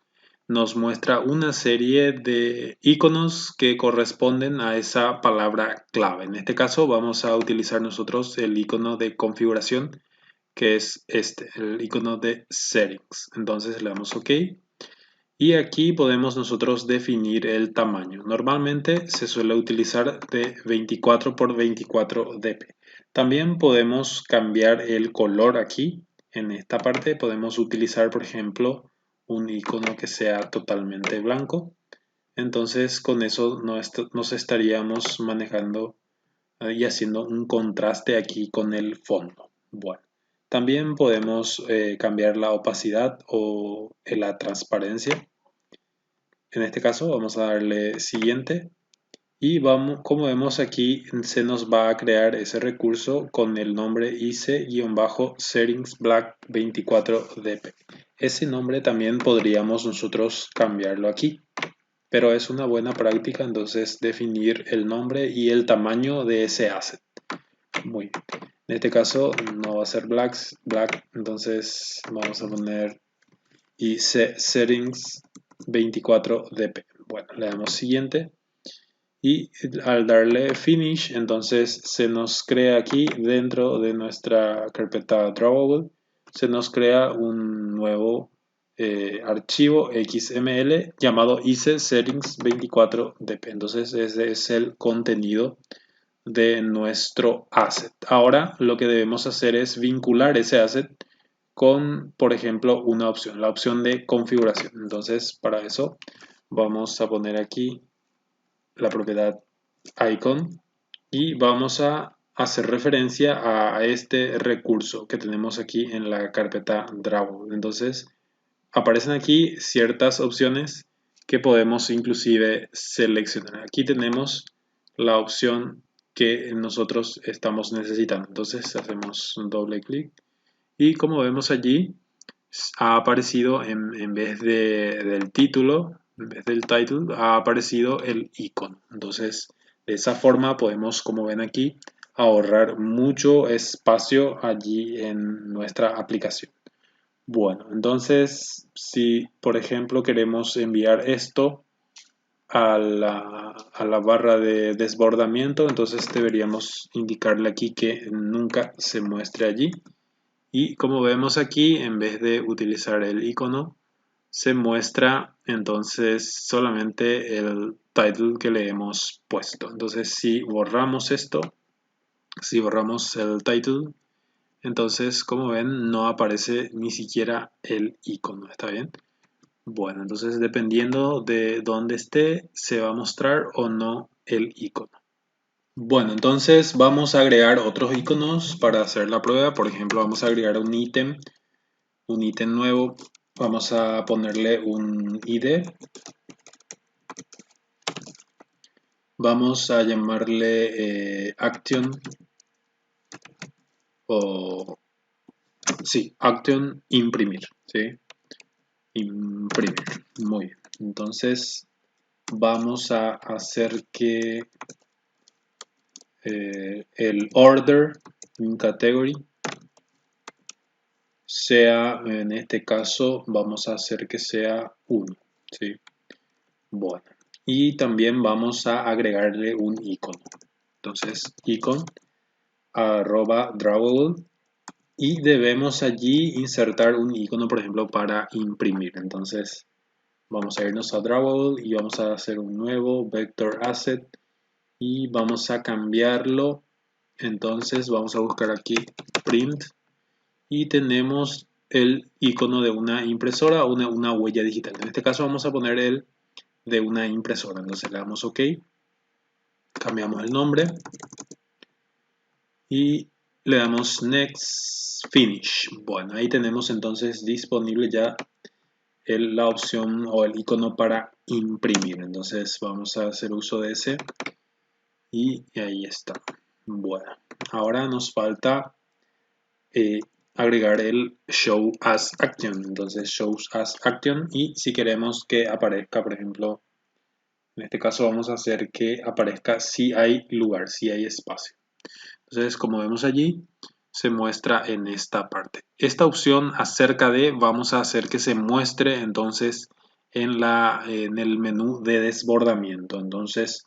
A: nos muestra una serie de iconos que corresponden a esa palabra clave. En este caso vamos a utilizar nosotros el icono de configuración, que es este, el icono de Settings. Entonces le damos OK. Y aquí podemos nosotros definir el tamaño. Normalmente se suele utilizar de 24 por 24 dp. También podemos cambiar el color aquí. En esta parte podemos utilizar, por ejemplo, un icono que sea totalmente blanco. Entonces con eso nos estaríamos manejando y haciendo un contraste aquí con el fondo. Bueno, también podemos cambiar la opacidad o la transparencia. En este caso vamos a darle siguiente y vamos, como vemos aquí, se nos va a crear ese recurso con el nombre IC-settings black 24dp. Ese nombre también podríamos nosotros cambiarlo aquí, pero es una buena práctica entonces definir el nombre y el tamaño de ese asset. Muy bien. En este caso no va a ser black, entonces vamos a poner IC settings 24dp. Bueno, le damos siguiente y al darle finish entonces se nos crea aquí dentro de nuestra carpeta Drawable, se nos crea un nuevo archivo XML llamado IC settings 24dp. Entonces ese es el contenido de nuestro asset. Ahora lo que debemos hacer es vincular ese asset con, por ejemplo, una opción, la opción de configuración. Entonces, para eso vamos a poner aquí la propiedad icon y vamos a hacer referencia a este recurso que tenemos aquí en la carpeta Drawable. Entonces, aparecen aquí ciertas opciones que podemos inclusive seleccionar. Aquí tenemos la opción que nosotros estamos necesitando. Entonces, hacemos un doble clic y como vemos allí, ha aparecido en vez del título, en vez del title, ha aparecido el icono. Entonces, de esa forma podemos, como ven aquí, ahorrar mucho espacio allí en nuestra aplicación. Bueno, entonces, si por ejemplo queremos enviar esto a la barra de desbordamiento, entonces deberíamos indicarle aquí que nunca se muestre allí. Y como vemos aquí, en vez de utilizar el icono, se muestra entonces solamente el title que le hemos puesto. Entonces si borramos esto, si borramos el title, entonces como ven no aparece ni siquiera el icono. ¿Está bien? Bueno, entonces dependiendo de dónde esté, se va a mostrar o no el icono. Bueno, entonces vamos a agregar otros iconos para hacer la prueba. Por ejemplo, vamos a agregar un ítem nuevo. Vamos a ponerle un ID. Vamos a llamarle action o sí, action imprimir, ¿sí? Imprimir, muy bien. Entonces vamos a hacer que el order in category sea, en este caso, vamos a hacer que sea 1, ¿sí? Bueno, y también vamos a agregarle un icono. Entonces, icon arroba drawable y debemos allí insertar un icono, por ejemplo, para imprimir. Entonces, vamos a irnos a drawable y vamos a hacer un nuevo vector asset y vamos a cambiarlo. Entonces, vamos a buscar aquí print y tenemos el icono de una impresora o una huella digital. En este caso vamos a poner el de una impresora. Entonces le damos OK, cambiamos el nombre y le damos Next Finish. Bueno, ahí tenemos entonces disponible ya la opción o el icono para imprimir. Entonces vamos a hacer uso de ese y ahí está. Bueno, ahora nos falta agregar el Show as Action. Entonces Shows as Action y si queremos que aparezca, por ejemplo, en este caso vamos a hacer que aparezca si hay lugar, si hay espacio. Entonces, como vemos allí, se muestra en esta parte. Esta opción acerca de, vamos a hacer que se muestre entonces en el menú de desbordamiento. Entonces,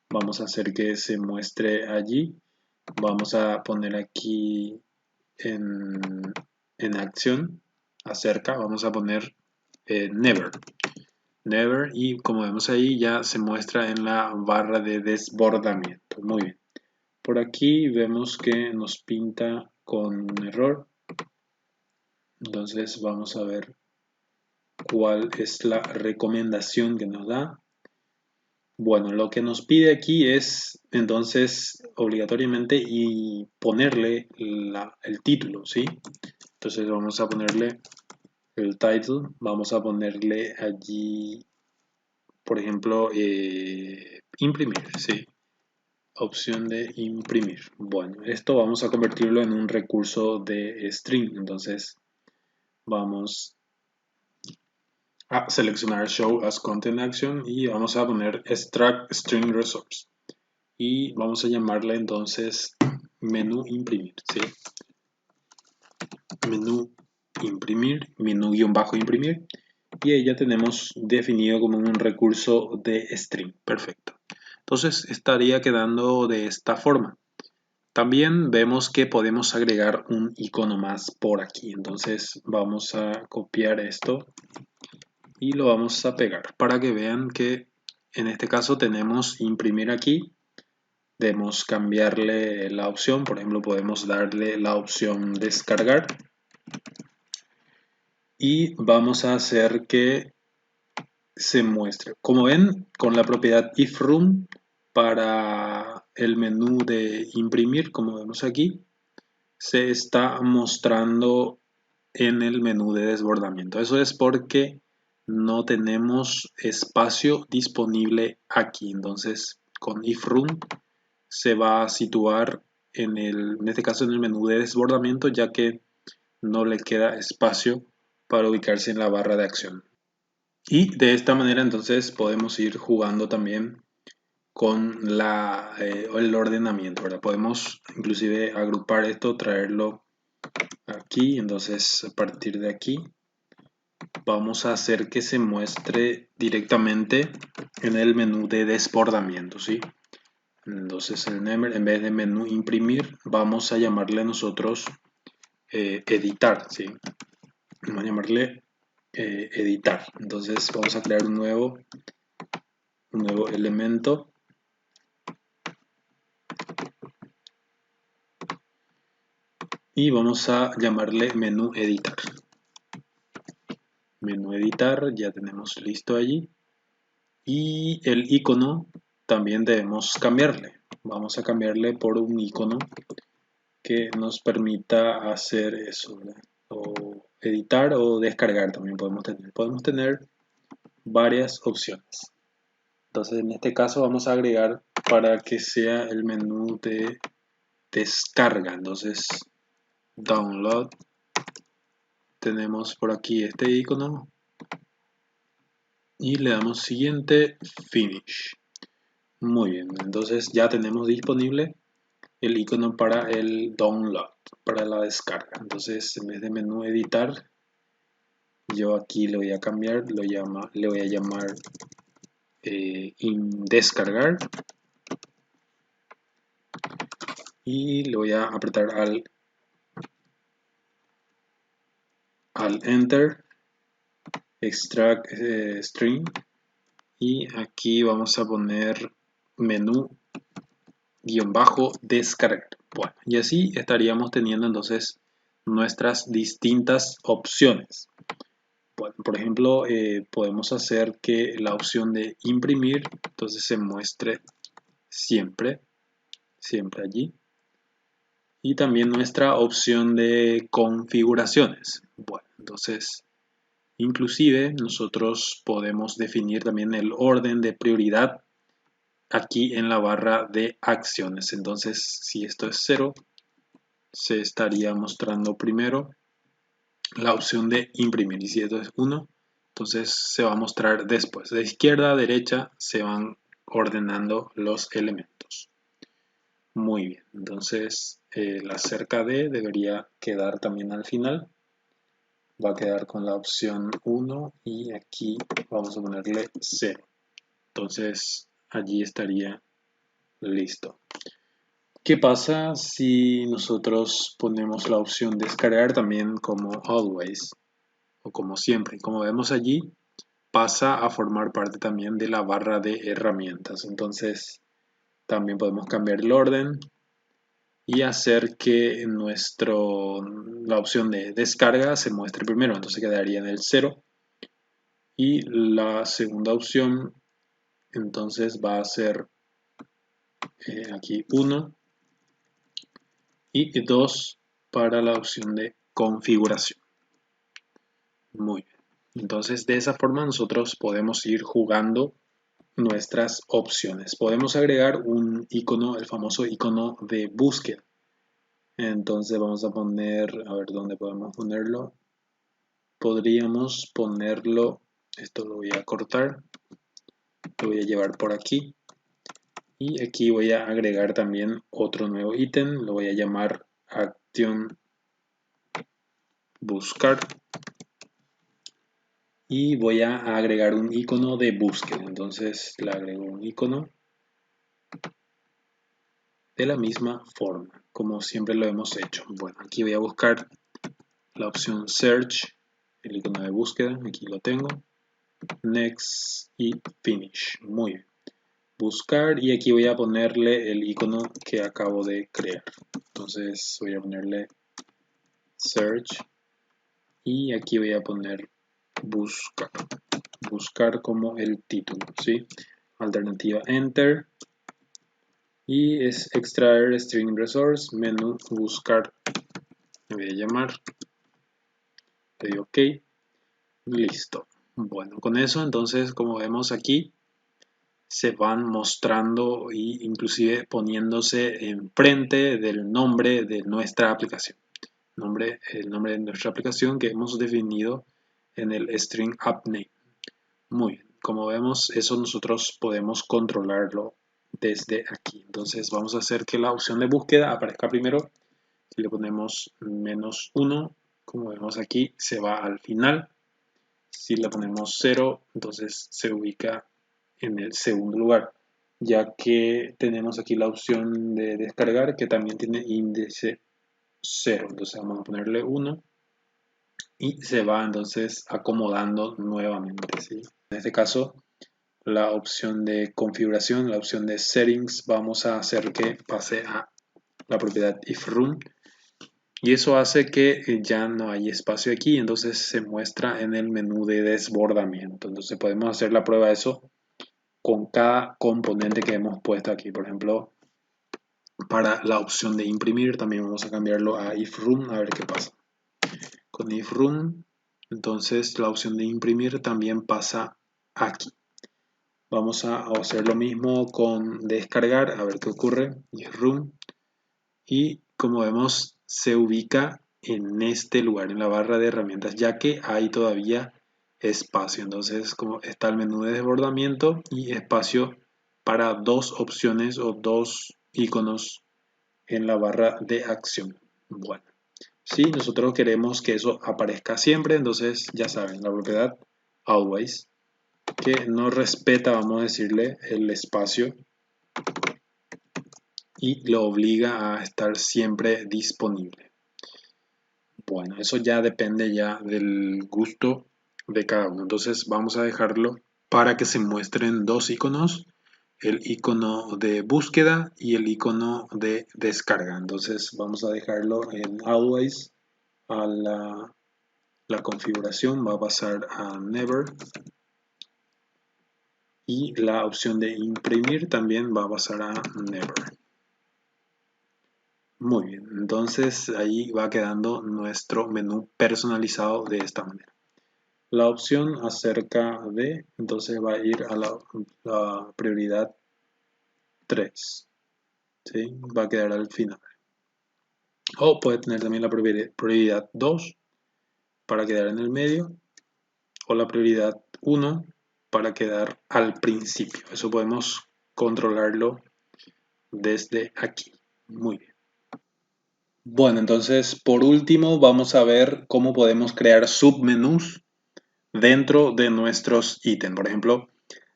A: vamos a hacer que se muestre allí. Vamos a poner aquí en acción, acerca, vamos a poner never. Never y como vemos ahí ya se muestra en la barra de desbordamiento. Muy bien. Por aquí vemos que nos pinta con un error. Entonces vamos a ver cuál es la recomendación que nos da. Bueno, lo que nos pide aquí es entonces obligatoriamente y ponerle el título, ¿sí? Entonces vamos a ponerle el title, vamos a ponerle allí, por ejemplo, imprimir, ¿sí? Opción de imprimir. Bueno, esto vamos a convertirlo en un recurso de string. Entonces vamos a seleccionar Show as Content Action y vamos a poner Extract String Resource. Y vamos a llamarle entonces menú imprimir. ¿Sí? Menú imprimir, menú guión bajo imprimir. Y ahí ya tenemos definido como un recurso de string. Perfecto. Entonces estaría quedando de esta forma. También vemos que podemos agregar un icono más por aquí. Entonces vamos a copiar esto y lo vamos a pegar para que vean que en este caso tenemos imprimir aquí. Debemos cambiarle la opción. Por ejemplo, podemos darle la opción descargar. Y vamos a hacer que se muestre. Como ven, con la propiedad ifRoom para el menú de imprimir, como vemos aquí, se está mostrando en el menú de desbordamiento. Eso es porque no tenemos espacio disponible aquí. Entonces, con ifRoom se va a situar en este caso en el menú de desbordamiento, ya que no le queda espacio para ubicarse en la barra de acción. Y de esta manera entonces podemos ir jugando también con el ordenamiento, ¿verdad? Podemos inclusive agrupar esto, traerlo aquí, entonces a partir de aquí vamos a hacer que se muestre directamente en el menú de desbordamiento, ¿sí? Entonces en vez de menú imprimir, vamos a llamarle nosotros editar, ¿sí? Vamos a llamarle editar. Entonces vamos a crear un nuevo elemento y vamos a llamarle menú editar. Menú editar, ya tenemos listo allí. Y el icono también debemos cambiarle. Vamos a cambiarle por un icono que nos permita hacer eso, ¿verdad? O editar o descargar también podemos tener. Podemos tener varias opciones. Entonces en este caso vamos a agregar para que sea el menú de descarga. Entonces download, tenemos por aquí este icono y le damos siguiente, finish. Muy bien, entonces ya tenemos disponible el icono para el download, para la descarga. Entonces en vez de menú editar, yo aquí le voy a cambiar, le voy a llamar descargar y le voy a apretar al enter, extract string, y aquí vamos a poner menú guión bajo descargar. Bueno, y así estaríamos teniendo entonces nuestras distintas opciones. Bueno, por ejemplo, podemos hacer que la opción de imprimir entonces se muestre siempre allí, y también nuestra opción de configuraciones. Bueno, entonces inclusive nosotros podemos definir también el orden de prioridad aquí en la barra de acciones. Entonces, si esto es 0, se estaría mostrando primero la opción de imprimir, y si esto es 1, entonces se va a mostrar después. De izquierda a derecha se van ordenando los elementos. Muy bien, entonces la cerca de debería quedar también al final. Va a quedar con la opción 1 y aquí vamos a ponerle 0. Entonces allí estaría listo. ¿Qué pasa si nosotros ponemos la opción descargar también como always o como siempre? Como vemos allí, pasa a formar parte también de la barra de herramientas. Entonces también podemos cambiar el orden y hacer que la opción de descarga se muestre primero. Entonces quedaría en el 0. Y la segunda opción entonces va a ser aquí 1 y 2 para la opción de configuración. Muy bien. Entonces de esa forma nosotros podemos ir jugando nuestras opciones. Podemos agregar un icono, el famoso icono de búsqueda. Entonces vamos a poner, a ver dónde podemos ponerlo. Podríamos ponerlo, esto lo voy a cortar, lo voy a llevar por aquí. Y aquí voy a agregar también otro nuevo ítem, lo voy a llamar acción buscar. Y voy a agregar un icono de búsqueda. Entonces le agrego un icono de la misma forma, como siempre lo hemos hecho. Bueno, aquí voy a buscar la opción Search, el icono de búsqueda, aquí lo tengo. Next y Finish. Muy bien. Buscar, y aquí voy a ponerle el icono que acabo de crear. Entonces voy a ponerle Search y aquí voy a poner buscar. Buscar como el título, ¿sí? Alternativa Enter. Y es extraer string resource, menú buscar. Me voy a llamar. Le doy OK. Listo. Bueno, con eso entonces, como vemos aquí, se van mostrando e inclusive poniéndose enfrente del nombre de nuestra aplicación. El nombre de nuestra aplicación que hemos definido en el string app name. Muy bien, como vemos, eso nosotros podemos controlarlo desde aquí. Entonces vamos a hacer que la opción de búsqueda aparezca primero. Si le ponemos -1, como vemos aquí, se va al final. Si le ponemos 0, entonces se ubica en el segundo lugar, ya que tenemos aquí la opción de descargar que también tiene índice 0. Entonces vamos a ponerle 1 y se va entonces acomodando nuevamente, ¿sí? En este caso, la opción de configuración, la opción de settings, vamos a hacer que pase a la propiedad iframe, y eso hace que ya no hay espacio aquí, entonces se muestra en el menú de desbordamiento. Entonces podemos hacer la prueba de eso con cada componente que hemos puesto aquí. Por ejemplo, para la opción de imprimir también vamos a cambiarlo a iframe, a ver qué pasa. Con iframe, entonces la opción de imprimir también pasa aquí. Vamos a hacer lo mismo con descargar, a ver qué ocurre. Iframe, y como vemos se ubica en este lugar, en la barra de herramientas, ya que hay todavía espacio. Entonces, como está el menú de desbordamiento y espacio para dos opciones o dos iconos en la barra de acción. Bueno, si nosotros queremos que eso aparezca siempre, entonces ya saben, la propiedad always, que no respeta, vamos a decirle, el espacio y lo obliga a estar siempre disponible. Bueno, eso ya depende ya del gusto de cada uno. Entonces vamos a dejarlo para que se muestren dos iconos, el icono de búsqueda y el icono de descarga. Entonces vamos a dejarlo en always, a la configuración va a pasar a never y la opción de imprimir también va a pasar a never. Muy bien, entonces ahí va quedando nuestro menú personalizado de esta manera. La opción acerca de, entonces va a ir a la prioridad 3, ¿sí? Va a quedar al final. O puede tener también la prioridad 2 para quedar en el medio, o la prioridad 1 para quedar al principio. Eso podemos controlarlo desde aquí. Muy bien. Bueno, entonces por último vamos a ver cómo podemos crear submenús dentro de nuestros ítems. Por ejemplo,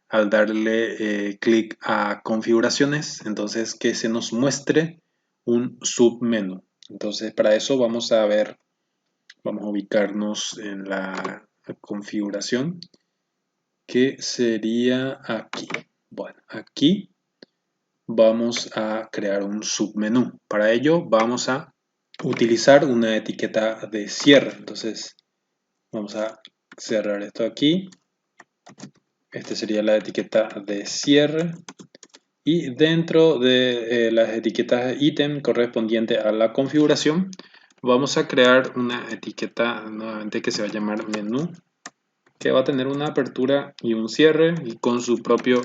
A: al darle clic a configuraciones, entonces que se nos muestre un submenú. Entonces para eso vamos a ver, vamos a ubicarnos en la configuración que sería aquí. Bueno, aquí vamos a crear un submenú. Para ello vamos a utilizar una etiqueta de cierre. Entonces vamos a cerrar esto aquí. Esta sería la etiqueta de cierre. Y dentro de las etiquetas de ítem correspondiente a la configuración, vamos a crear una etiqueta nuevamente que se va a llamar menú, que va a tener una apertura y un cierre y con su propio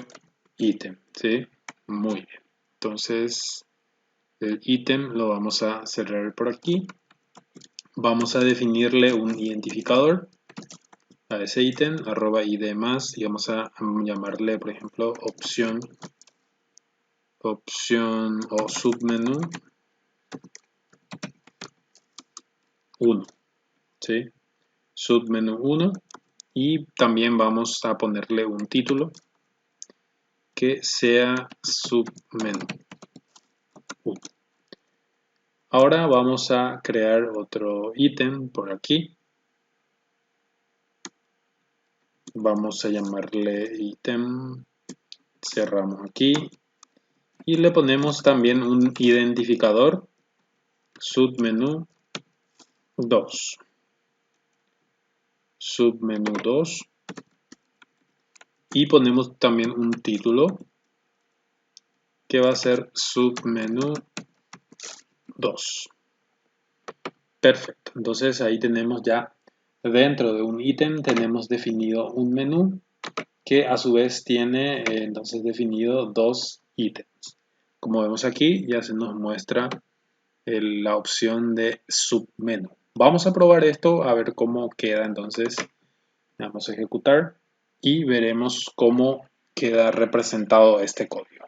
A: ítem, ¿sí? Muy bien. Entonces, el ítem lo vamos a cerrar por aquí. Vamos a definirle un identificador a ese ítem, @id más, y vamos a llamarle, por ejemplo, opción o submenú 1, ¿sí? Submenú 1, y también vamos a ponerle un título que sea submenú 1. Ahora vamos a crear otro ítem por aquí. Vamos a llamarle ítem, cerramos aquí y le ponemos también un identificador submenú 2. Submenú 2 y ponemos también un título que va a ser submenú 2. Perfecto, entonces ahí tenemos ya dentro de un ítem tenemos definido un menú que a su vez tiene entonces definido dos ítems. Como vemos aquí ya se nos muestra la opción de submenú. Vamos a probar esto a ver cómo queda. Entonces vamos a ejecutar y veremos cómo queda representado este código.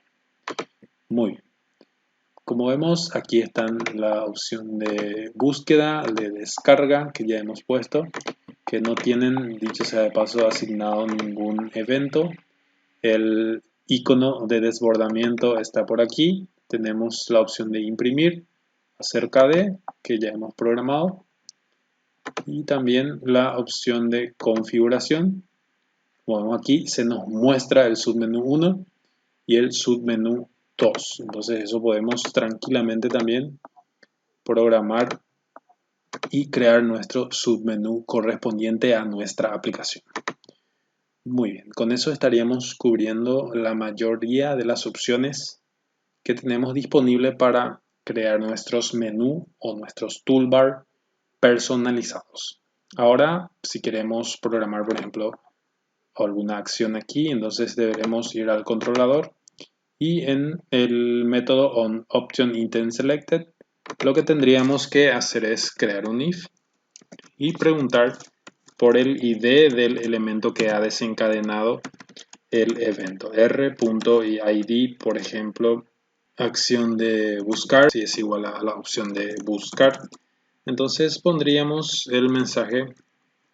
A: Muy bien. Como vemos, aquí está la opción de búsqueda, de descarga que ya hemos puesto, que no tienen, dicho sea de paso, asignado ningún evento. El icono de desbordamiento está por aquí. Tenemos la opción de imprimir acerca de, que ya hemos programado. Y también la opción de configuración. Bueno, aquí se nos muestra el submenú 1 y el submenú 2. Entonces eso podemos tranquilamente también programar y crear nuestro submenú correspondiente a nuestra aplicación. Muy bien, con eso estaríamos cubriendo la mayoría de las opciones que tenemos disponible para crear nuestros menús o nuestros toolbar personalizados. Ahora, si queremos programar, por ejemplo, alguna acción aquí, entonces deberemos ir al controlador y en el método onOptionItemSelected lo que tendríamos que hacer es crear un if y preguntar por el ID del elemento que ha desencadenado el evento. R.id, por ejemplo, acción de buscar, si es igual a la opción de buscar. Entonces pondríamos el mensaje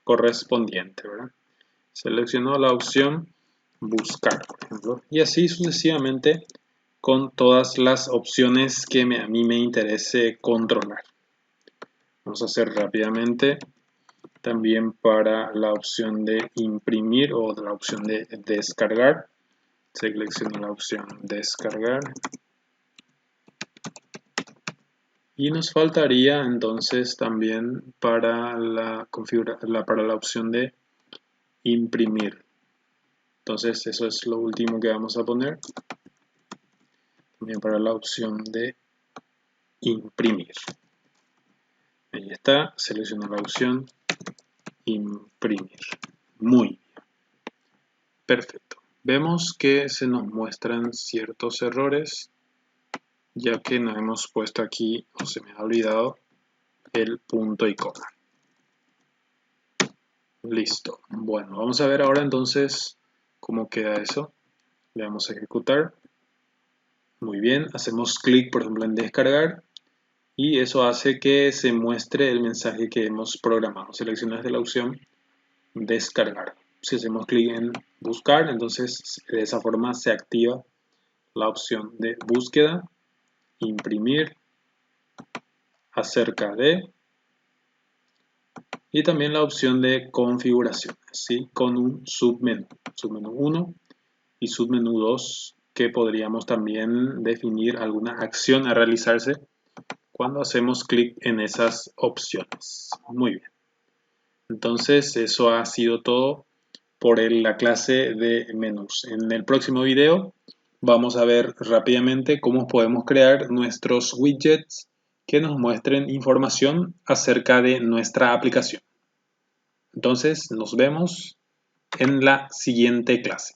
A: correspondiente, ¿verdad? Selecciono la opción buscar, por ejemplo, y así sucesivamente con todas las opciones que a mí me interese controlar. Vamos a hacer rápidamente también para la opción de imprimir o la opción de descargar. Selecciono la opción descargar. Y nos faltaría entonces también para la opción de imprimir. Entonces eso es lo último que vamos a poner. También para la opción de imprimir. Ahí está, selecciono la opción imprimir. Muy bien. Perfecto. Vemos que se nos muestran ciertos errores, ya que no hemos puesto aquí, o se me ha olvidado, el punto y coma. Listo. Bueno, vamos a ver ahora entonces cómo queda eso. Le damos a ejecutar. Muy bien, hacemos clic por ejemplo en descargar y eso hace que se muestre el mensaje que hemos programado. Seleccionas de la opción descargar. Si hacemos clic en buscar, entonces de esa forma se activa la opción de búsqueda, imprimir, acerca de, y también la opción de configuración, ¿sí? Con un submenú 1 y submenú 2, que podríamos también definir alguna acción a realizarse cuando hacemos clic en esas opciones. Muy bien. Entonces eso ha sido todo por la clase de menús. En el próximo video vamos a ver rápidamente cómo podemos crear nuestros widgets que nos muestren información acerca de nuestra aplicación. Entonces nos vemos en la siguiente clase.